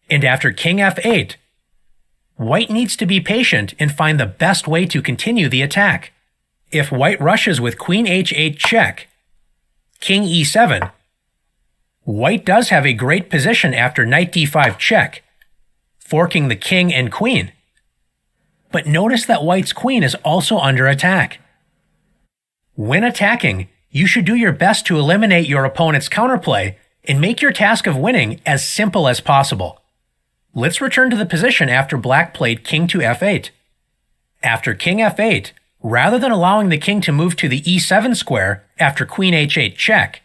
And after king f8, white needs to be patient and find the best way to continue the attack. If white rushes with queen h8 check, king e7, white does have a great position after knight d5 check, forking the king and queen. But notice that white's queen is also under attack. When attacking, you should do your best to eliminate your opponent's counterplay and make your task of winning as simple as possible. Let's return to the position after black played king to f8. After king f8, rather than allowing the king to move to the e7 square after queen h8 check,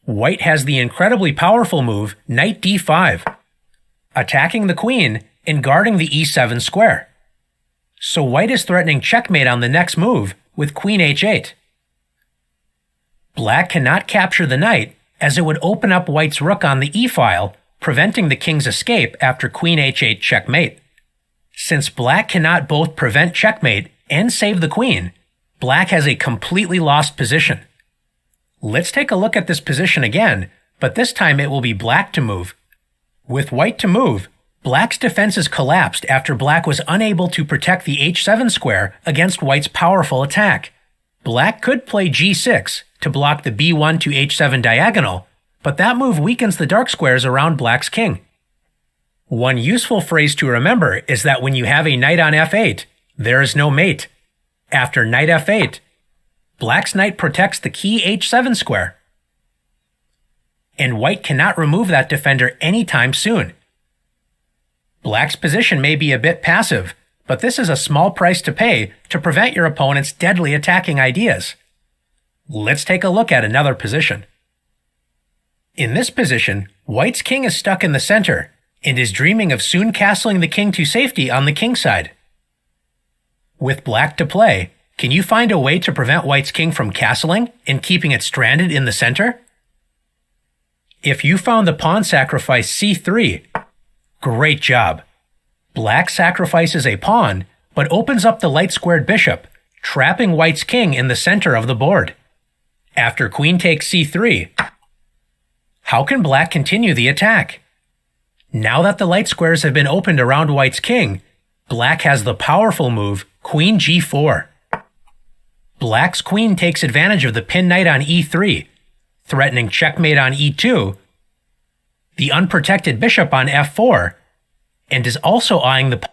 white has the incredibly powerful move knight d5, attacking the queen and guarding the e7 square. So white is threatening checkmate on the next move with queen h8. Black cannot capture the knight as it would open up white's rook on the e-file, preventing the king's escape after queen h8 checkmate. Since black cannot both prevent checkmate and save the queen, black has a completely lost position. Let's take a look at this position again, but this time it will be black to move. With white to move, black's defenses collapsed after black was unable to protect the h7 square against white's powerful attack. Black could play g6 to block the b1 to h7 diagonal, but that move weakens the dark squares around black's king. One useful phrase to remember is that when you have a knight on f8, there is no mate. After knight f8, black's knight protects the key h7 square, and white cannot remove that defender anytime soon. Black's position may be a bit passive, but this is a small price to pay to prevent your opponent's deadly attacking ideas. Let's take a look at another position. In this position, white's king is stuck in the center and is dreaming of soon castling the king to safety on the king side. With black to play, can you find a way to prevent white's king from castling and keeping it stranded in the center? If you found the pawn sacrifice c3, great job. Black sacrifices a pawn, but opens up the light-squared bishop, trapping white's king in the center of the board. After queen takes c3, how can black continue the attack? Now that the light squares have been opened around white's king, black has the powerful move queen g4. Black's queen takes advantage of the pinned knight on e3, threatening checkmate on e2, the unprotected bishop on f4, and is also eyeing the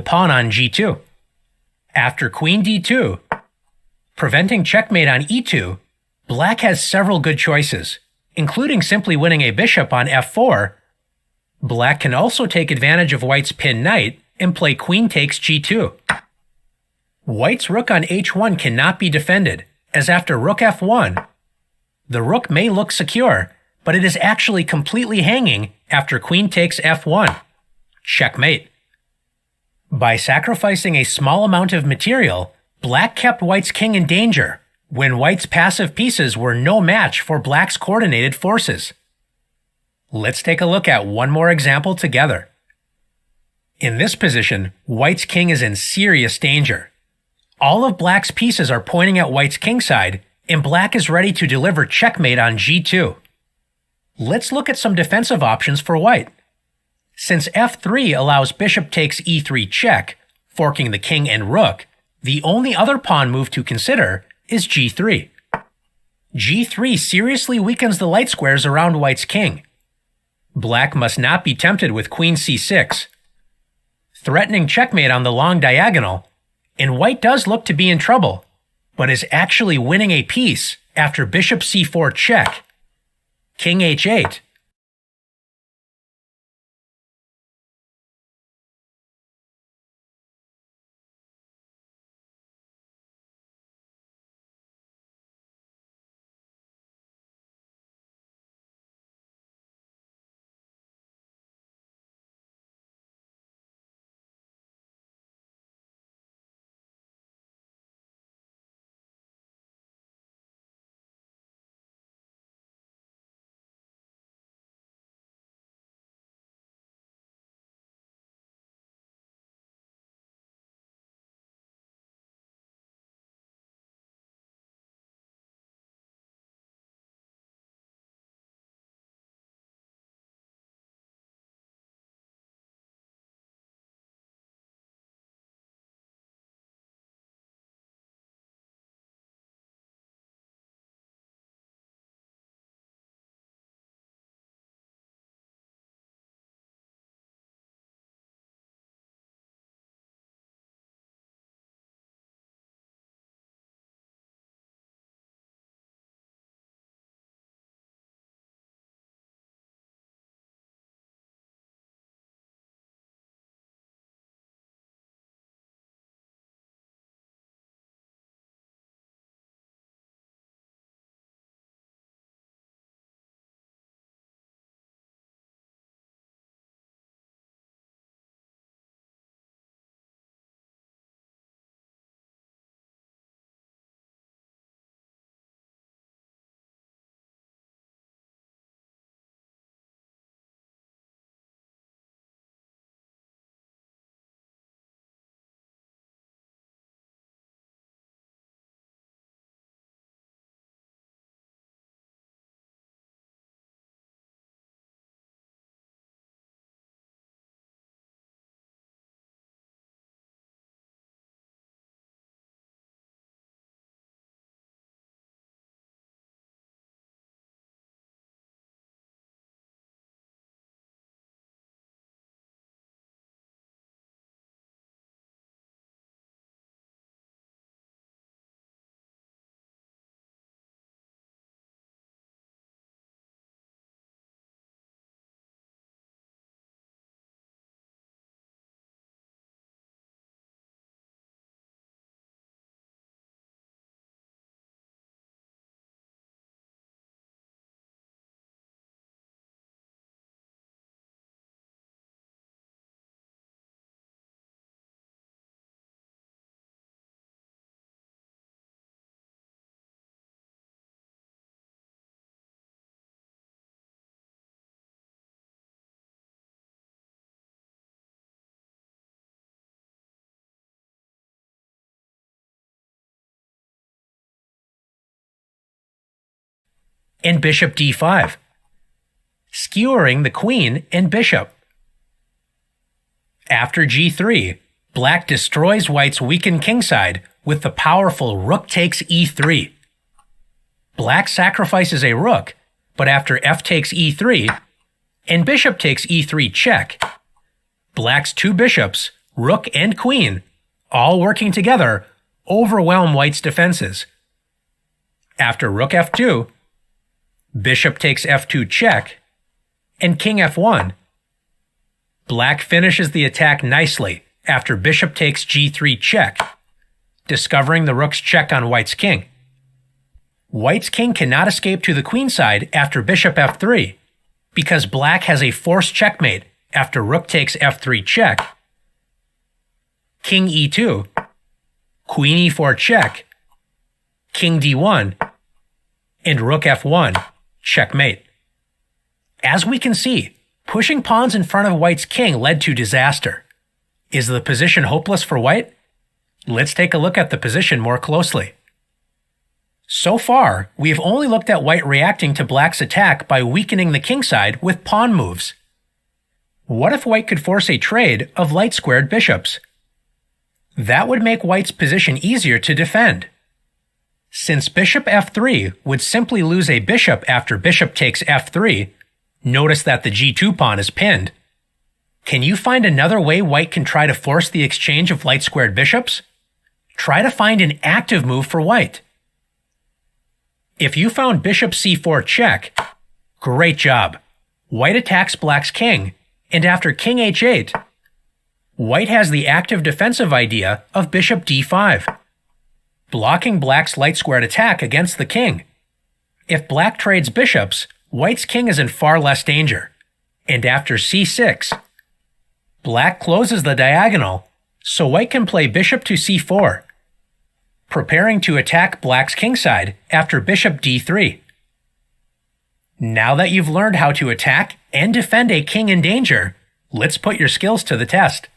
pawn on g2. After queen d2, preventing checkmate on e2, black has several good choices, including simply winning a bishop on f4. Black can also take advantage of white's pinned knight and play queen takes g2. White's rook on h1 cannot be defended, as after rook f1, the rook may look secure, but it is actually completely hanging after queen takes f1. Checkmate. By sacrificing a small amount of material, black kept white's king in danger, when white's passive pieces were no match for black's coordinated forces. Let's take a look at one more example together. In this position, white's king is in serious danger. All of black's pieces are pointing at white's kingside, and black is ready to deliver checkmate on g2. Let's look at some defensive options for white. Since f3 allows bishop takes e3 check, forking the king and rook, the only other pawn move to consider is g3. g3 seriously weakens the light squares around white's king. Black must not be tempted with queen c6, threatening checkmate on the long diagonal, and white does look to be in trouble, but is actually winning a piece after bishop c4 check, king h8, and bishop d5, skewering the queen and bishop. After g3, black destroys white's weakened kingside with the powerful rook takes e3. Black sacrifices a rook, but after f takes e3 and bishop takes e3 check, black's two bishops, rook and queen, all working together, overwhelm white's defenses. After rook f2, bishop takes f2 check, and king f1. Black finishes the attack nicely after bishop takes g3 check, discovering the rook's check on white's king. White's king cannot escape to the queen side after bishop f3, because black has a forced checkmate after rook takes f3 check, king e2, queen e4 check, king d1, and rook f1, checkmate. As we can see, pushing pawns in front of white's king led to disaster. Is the position hopeless for white? Let's take a look at the position more closely. So far, we have only looked at white reacting to black's attack by weakening the king side with pawn moves. What if white could force a trade of light-squared bishops? That would make white's position easier to defend. Since bishop f3 would simply lose a bishop after bishop takes f3, notice that the g2 pawn is pinned. Can you find another way white can try to force the exchange of light-squared bishops? Try to find an active move for white. If you found bishop c4 check, great job. White attacks black's king, and after king h8, white has the active defensive idea of bishop d5, blocking black's light-squared attack against the king. If black trades bishops, white's king is in far less danger. And after c6, black closes the diagonal, so white can play bishop to c4, preparing to attack black's kingside after bishop d3. Now that you've learned how to attack and defend a king in danger, let's put your skills to the test.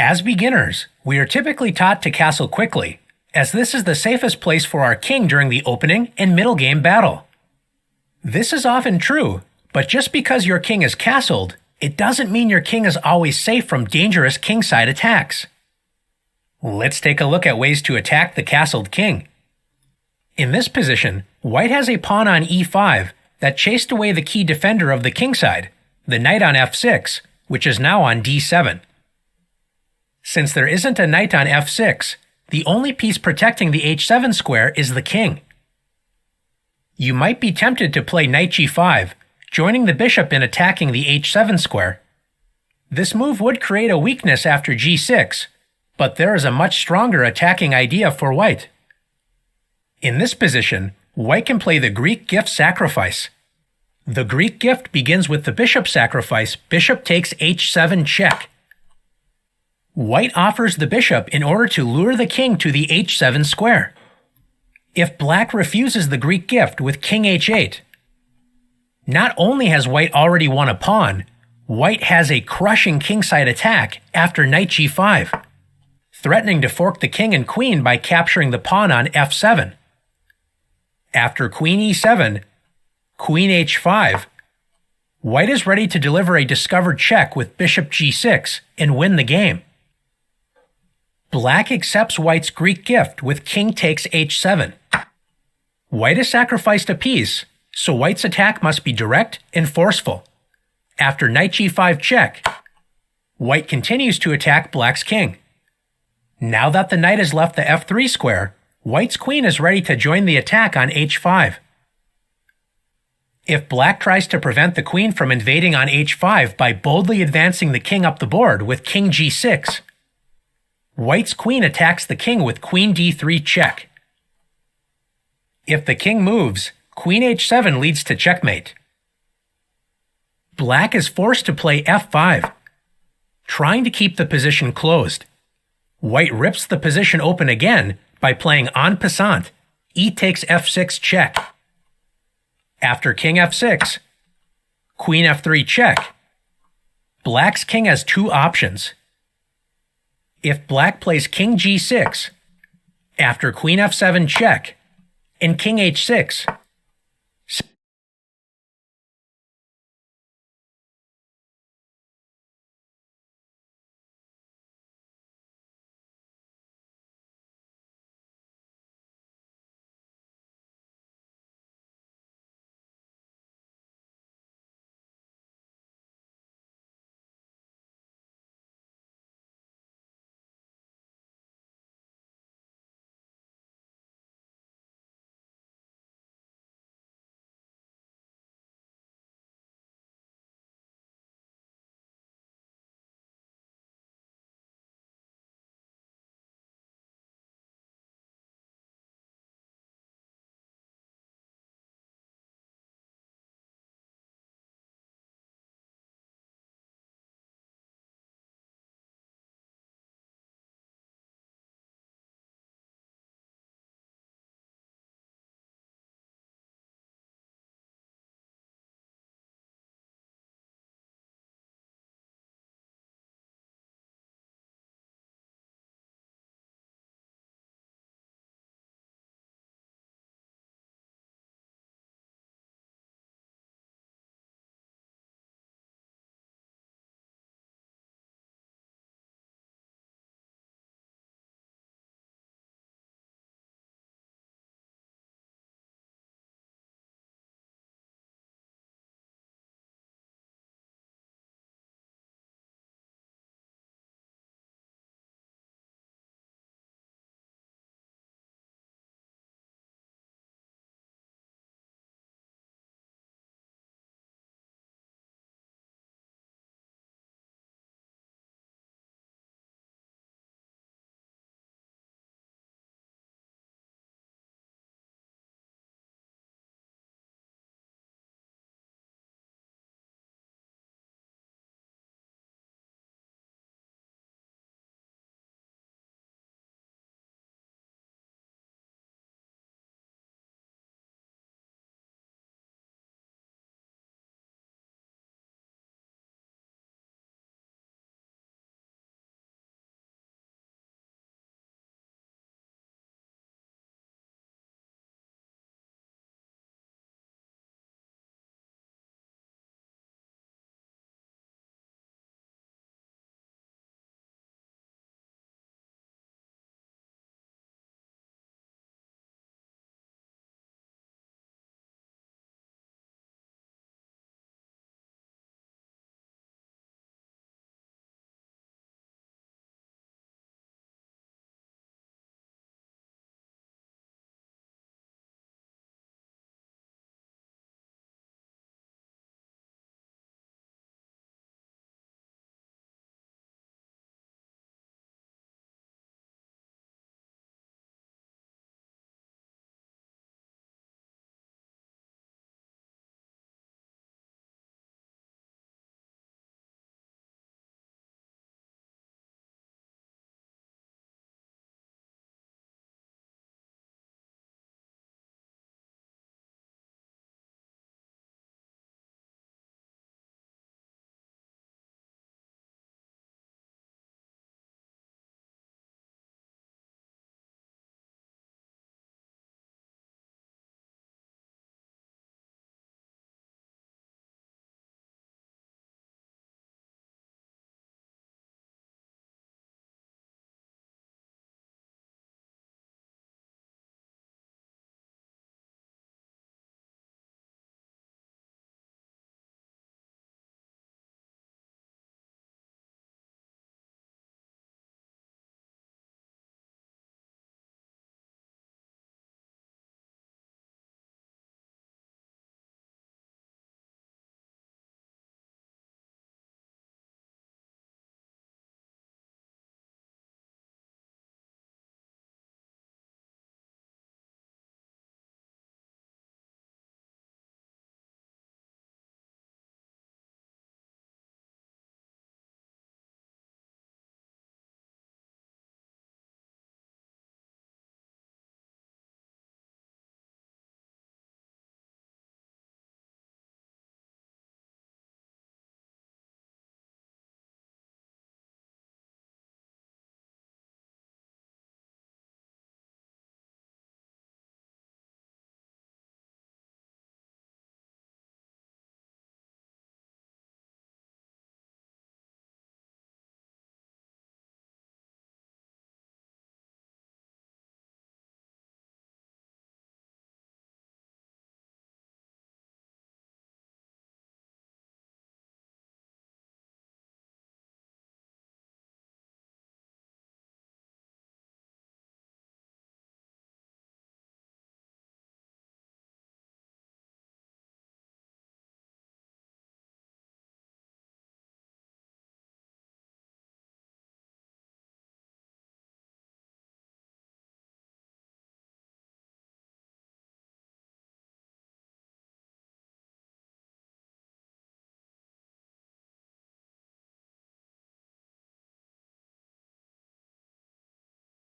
As beginners, we are typically taught to castle quickly, as this is the safest place for our king during the opening and middle game battle. This is often true, but just because your king is castled, it doesn't mean your king is always safe from dangerous kingside attacks. Let's take a look at ways to attack the castled king. In this position, white has a pawn on e5 that chased away the key defender of the kingside, the knight on f6, which is now on d7. Since there isn't a knight on f6, the only piece protecting the h7 square is the king. You might be tempted to play knight g5, joining the bishop in attacking the h7 square. This move would create a weakness after g6, but there is a much stronger attacking idea for white. In this position, white can play the Greek gift sacrifice. The Greek gift begins with the bishop sacrifice, bishop takes h7 check. White offers the bishop in order to lure the king to the h7 square. If black refuses the Greek gift with king h8, not only has white already won a pawn, white has a crushing kingside attack after knight g5, threatening to fork the king and queen by capturing the pawn on f7. After queen e7, queen h5, white is ready to deliver a discovered check with bishop g6 and win the game. Black accepts white's Greek gift with king takes h7. White has sacrificed a piece, so white's attack must be direct and forceful. After knight g5 check, white continues to attack black's king. Now that the knight has left the f3 square, white's queen is ready to join the attack on h5. If black tries to prevent the queen from invading on h5 by boldly advancing the king up the board with king g6, white's queen attacks the king with queen d3 check. If the king moves, queen h7 leads to checkmate. Black is forced to play f5, trying to keep the position closed. White rips the position open again by playing en passant, e takes f6 check. After king f6, queen f3 check. Black's king has two options. If black plays king g6, after queen f7 check, and king h6,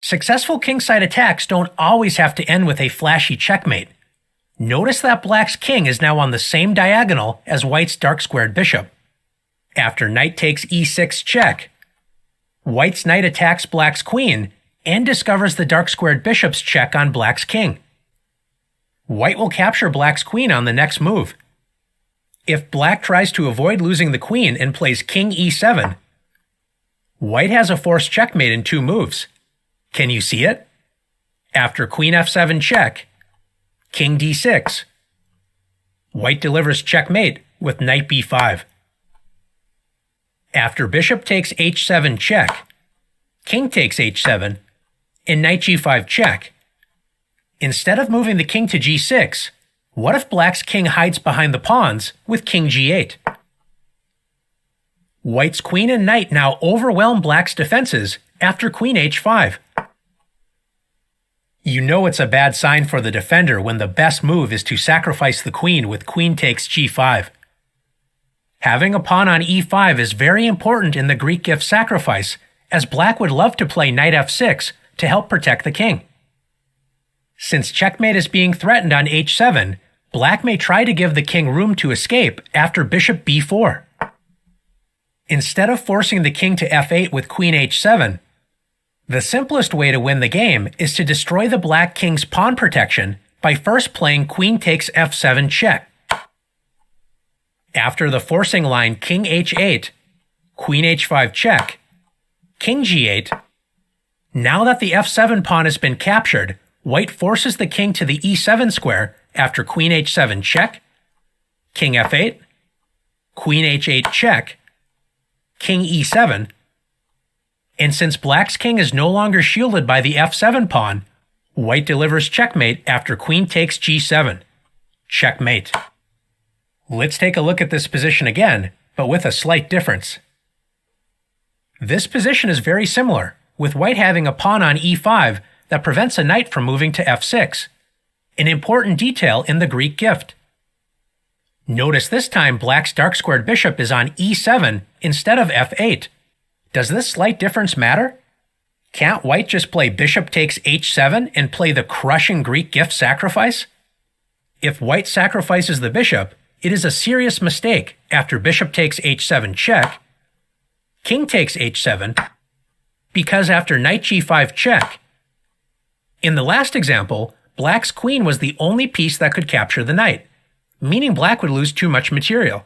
Successful kingside attacks don't always have to end with a flashy checkmate. Notice that black's king is now on the same diagonal as white's dark-squared bishop. After knight takes e6 check, white's knight attacks black's queen and discovers the dark-squared bishop's check on black's king. White will capture black's queen on the next move. If black tries to avoid losing the queen and plays king e7, white has a forced checkmate in 2 moves. Can you see it? After queen f7 check, king d6. White delivers checkmate with knight b5. After bishop takes h7 check, king takes h7, and knight g5 check. Instead of moving the king to g6, what if black's king hides behind the pawns with king g8? White's queen and knight now overwhelm black's defenses after queen h5. You know it's a bad sign for the defender when the best move is to sacrifice the queen with queen takes g5. Having a pawn on e5 is very important in the Greek gift sacrifice, as black would love to play knight f6 to help protect the king. Since checkmate is being threatened on h7, black may try to give the king room to escape after bishop b4. Instead of forcing the king to f8 with queen h7, the simplest way to win the game is to destroy the black king's pawn protection by first playing queen takes f7 check. After the forcing line king h8, queen h5 check, king g8, now that the f7 pawn has been captured, white forces the king to the e7 square after queen h7 check, king f8, queen h8 check, king e7, and since black's king is no longer shielded by the f7 pawn, white delivers checkmate after queen takes g7. Checkmate. Let's take a look at this position again, but with a slight difference. This position is very similar, with white having a pawn on e5 that prevents a knight from moving to f6, an important detail in the Greek gift. Notice this time black's dark-squared bishop is on e7 instead of f8. Does this slight difference matter? Can't white just play bishop takes h7 and play the crushing Greek gift sacrifice? If white sacrifices the bishop, it is a serious mistake after bishop takes h7 check, king takes h7, because after knight g5 check. In the last example, black's queen was the only piece that could capture the knight, meaning black would lose too much material.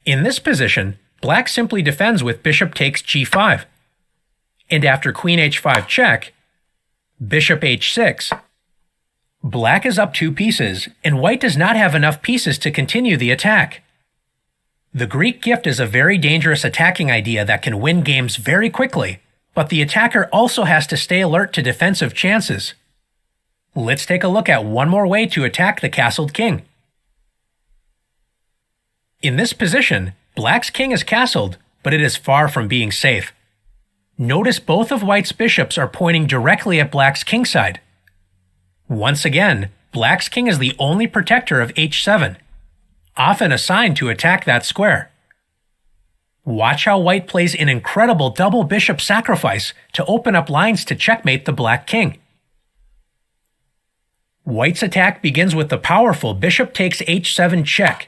In this position, black simply defends with bishop takes g5. And after queen h5 check, bishop h6, black is up 2 pieces, and white does not have enough pieces to continue the attack. The Greek gift is a very dangerous attacking idea that can win games very quickly, but the attacker also has to stay alert to defensive chances. Let's take a look at one more way to attack the castled king. In this position, black's king is castled, but it is far from being safe. Notice both of white's bishops are pointing directly at black's kingside. Once again, black's king is the only protector of h7, often assigned to attack that square. Watch how white plays an incredible double bishop sacrifice to open up lines to checkmate the black king. White's attack begins with the powerful bishop takes h7 check.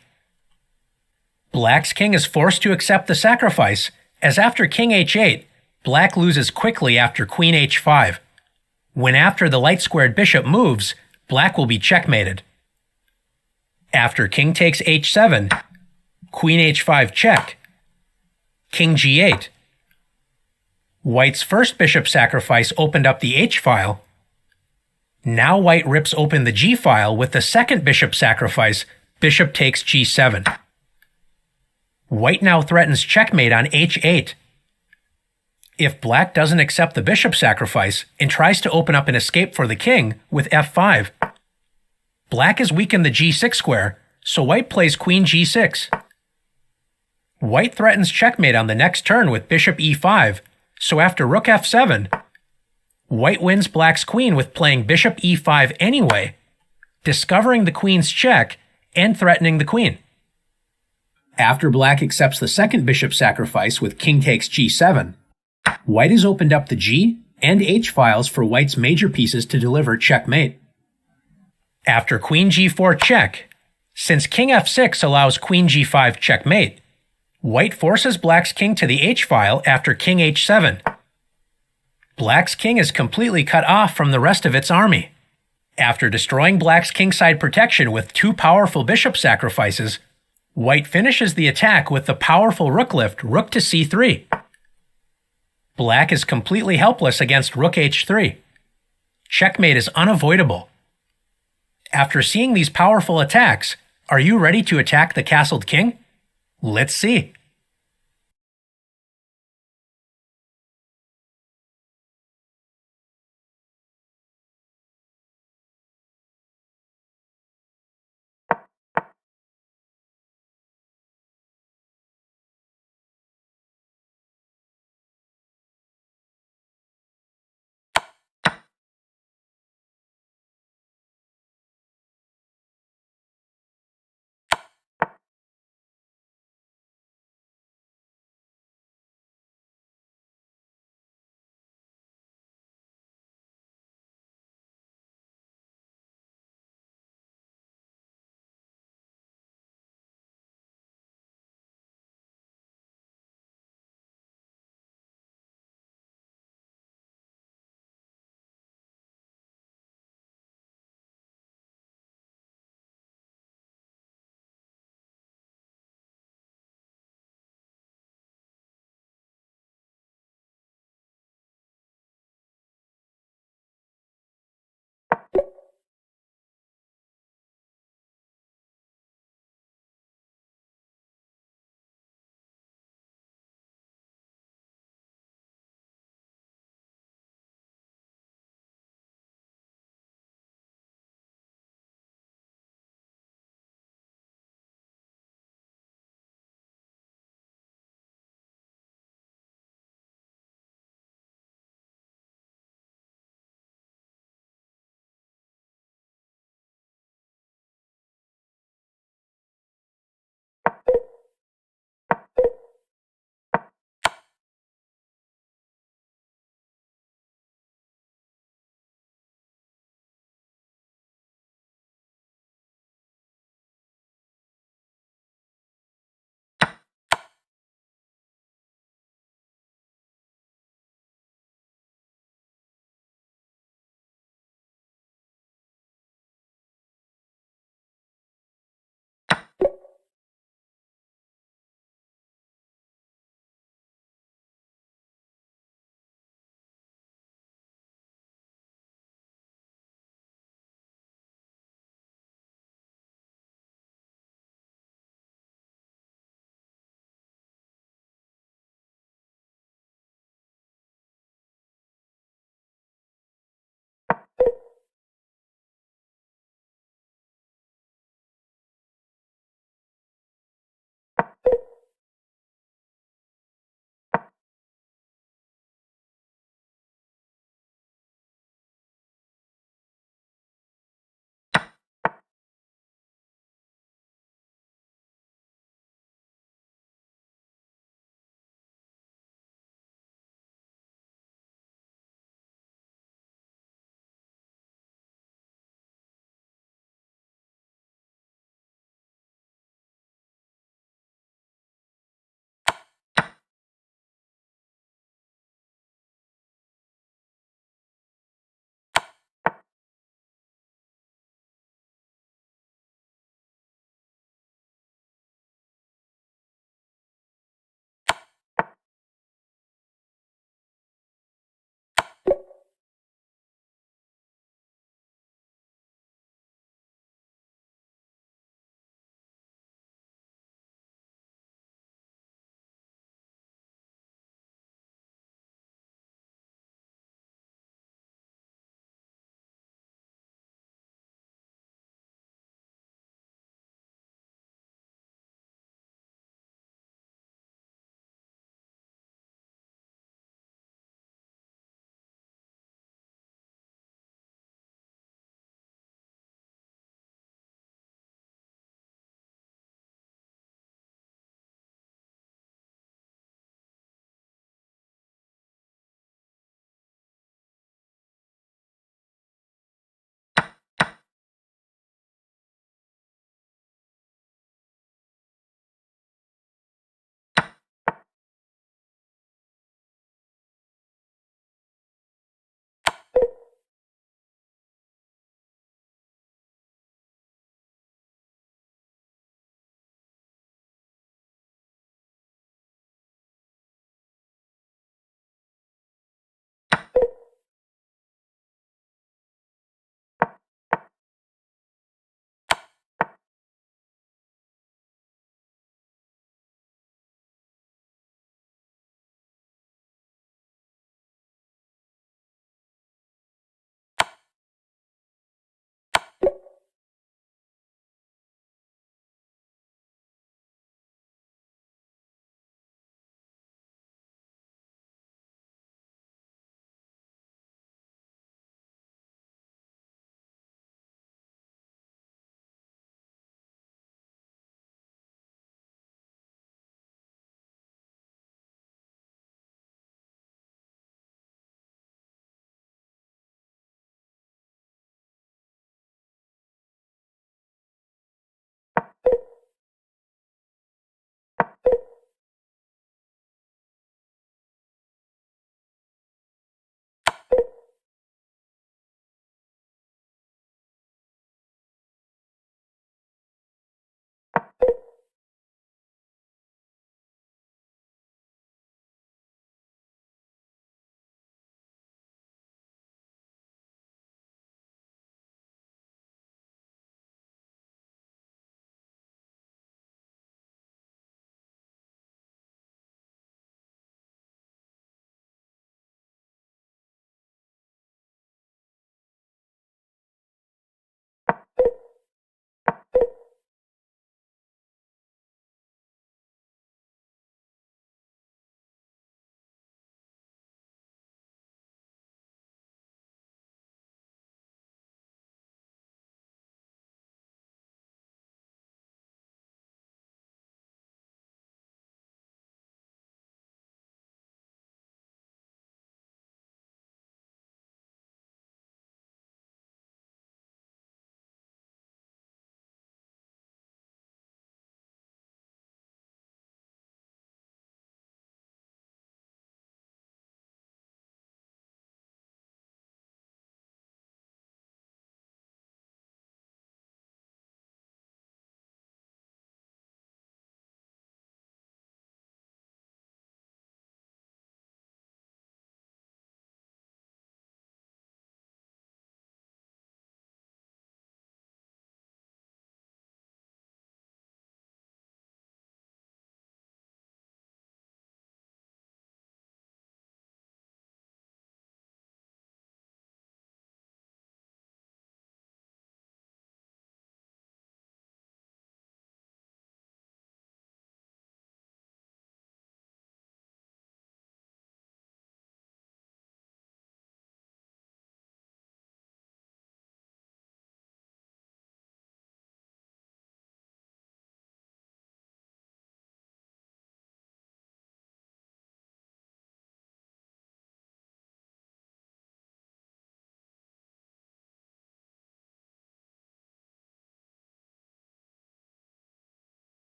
Black's king is forced to accept the sacrifice, as after king h8, black loses quickly after queen h5. When after the light-squared bishop moves, black will be checkmated. After king takes h7, queen h5 check, king g8. White's first bishop sacrifice opened up the h-file. Now white rips open the g-file with the second bishop sacrifice, bishop takes g7. White now threatens checkmate on h8. If black doesn't accept the bishop sacrifice and tries to open up an escape for the king with f5, black has weakened the g6 square, so white plays queen g6. White threatens checkmate on the next turn with bishop e5, so after rook f7, white wins black's queen with playing bishop e5 anyway, discovering the queen's check and threatening the queen. After black accepts the second bishop sacrifice with king takes g7, white has opened up the g and h-files for white's major pieces to deliver checkmate. After queen g4 check, since king f6 allows queen g5 checkmate, white forces black's king to the h-file after king h7. Black's king is completely cut off from the rest of its army. After destroying black's kingside protection with 2 powerful bishop sacrifices, white finishes the attack with the powerful rook lift rook to c3. Black is completely helpless against rook h3. Checkmate is unavoidable. After seeing these powerful attacks, are you ready to attack the castled king? Let's see.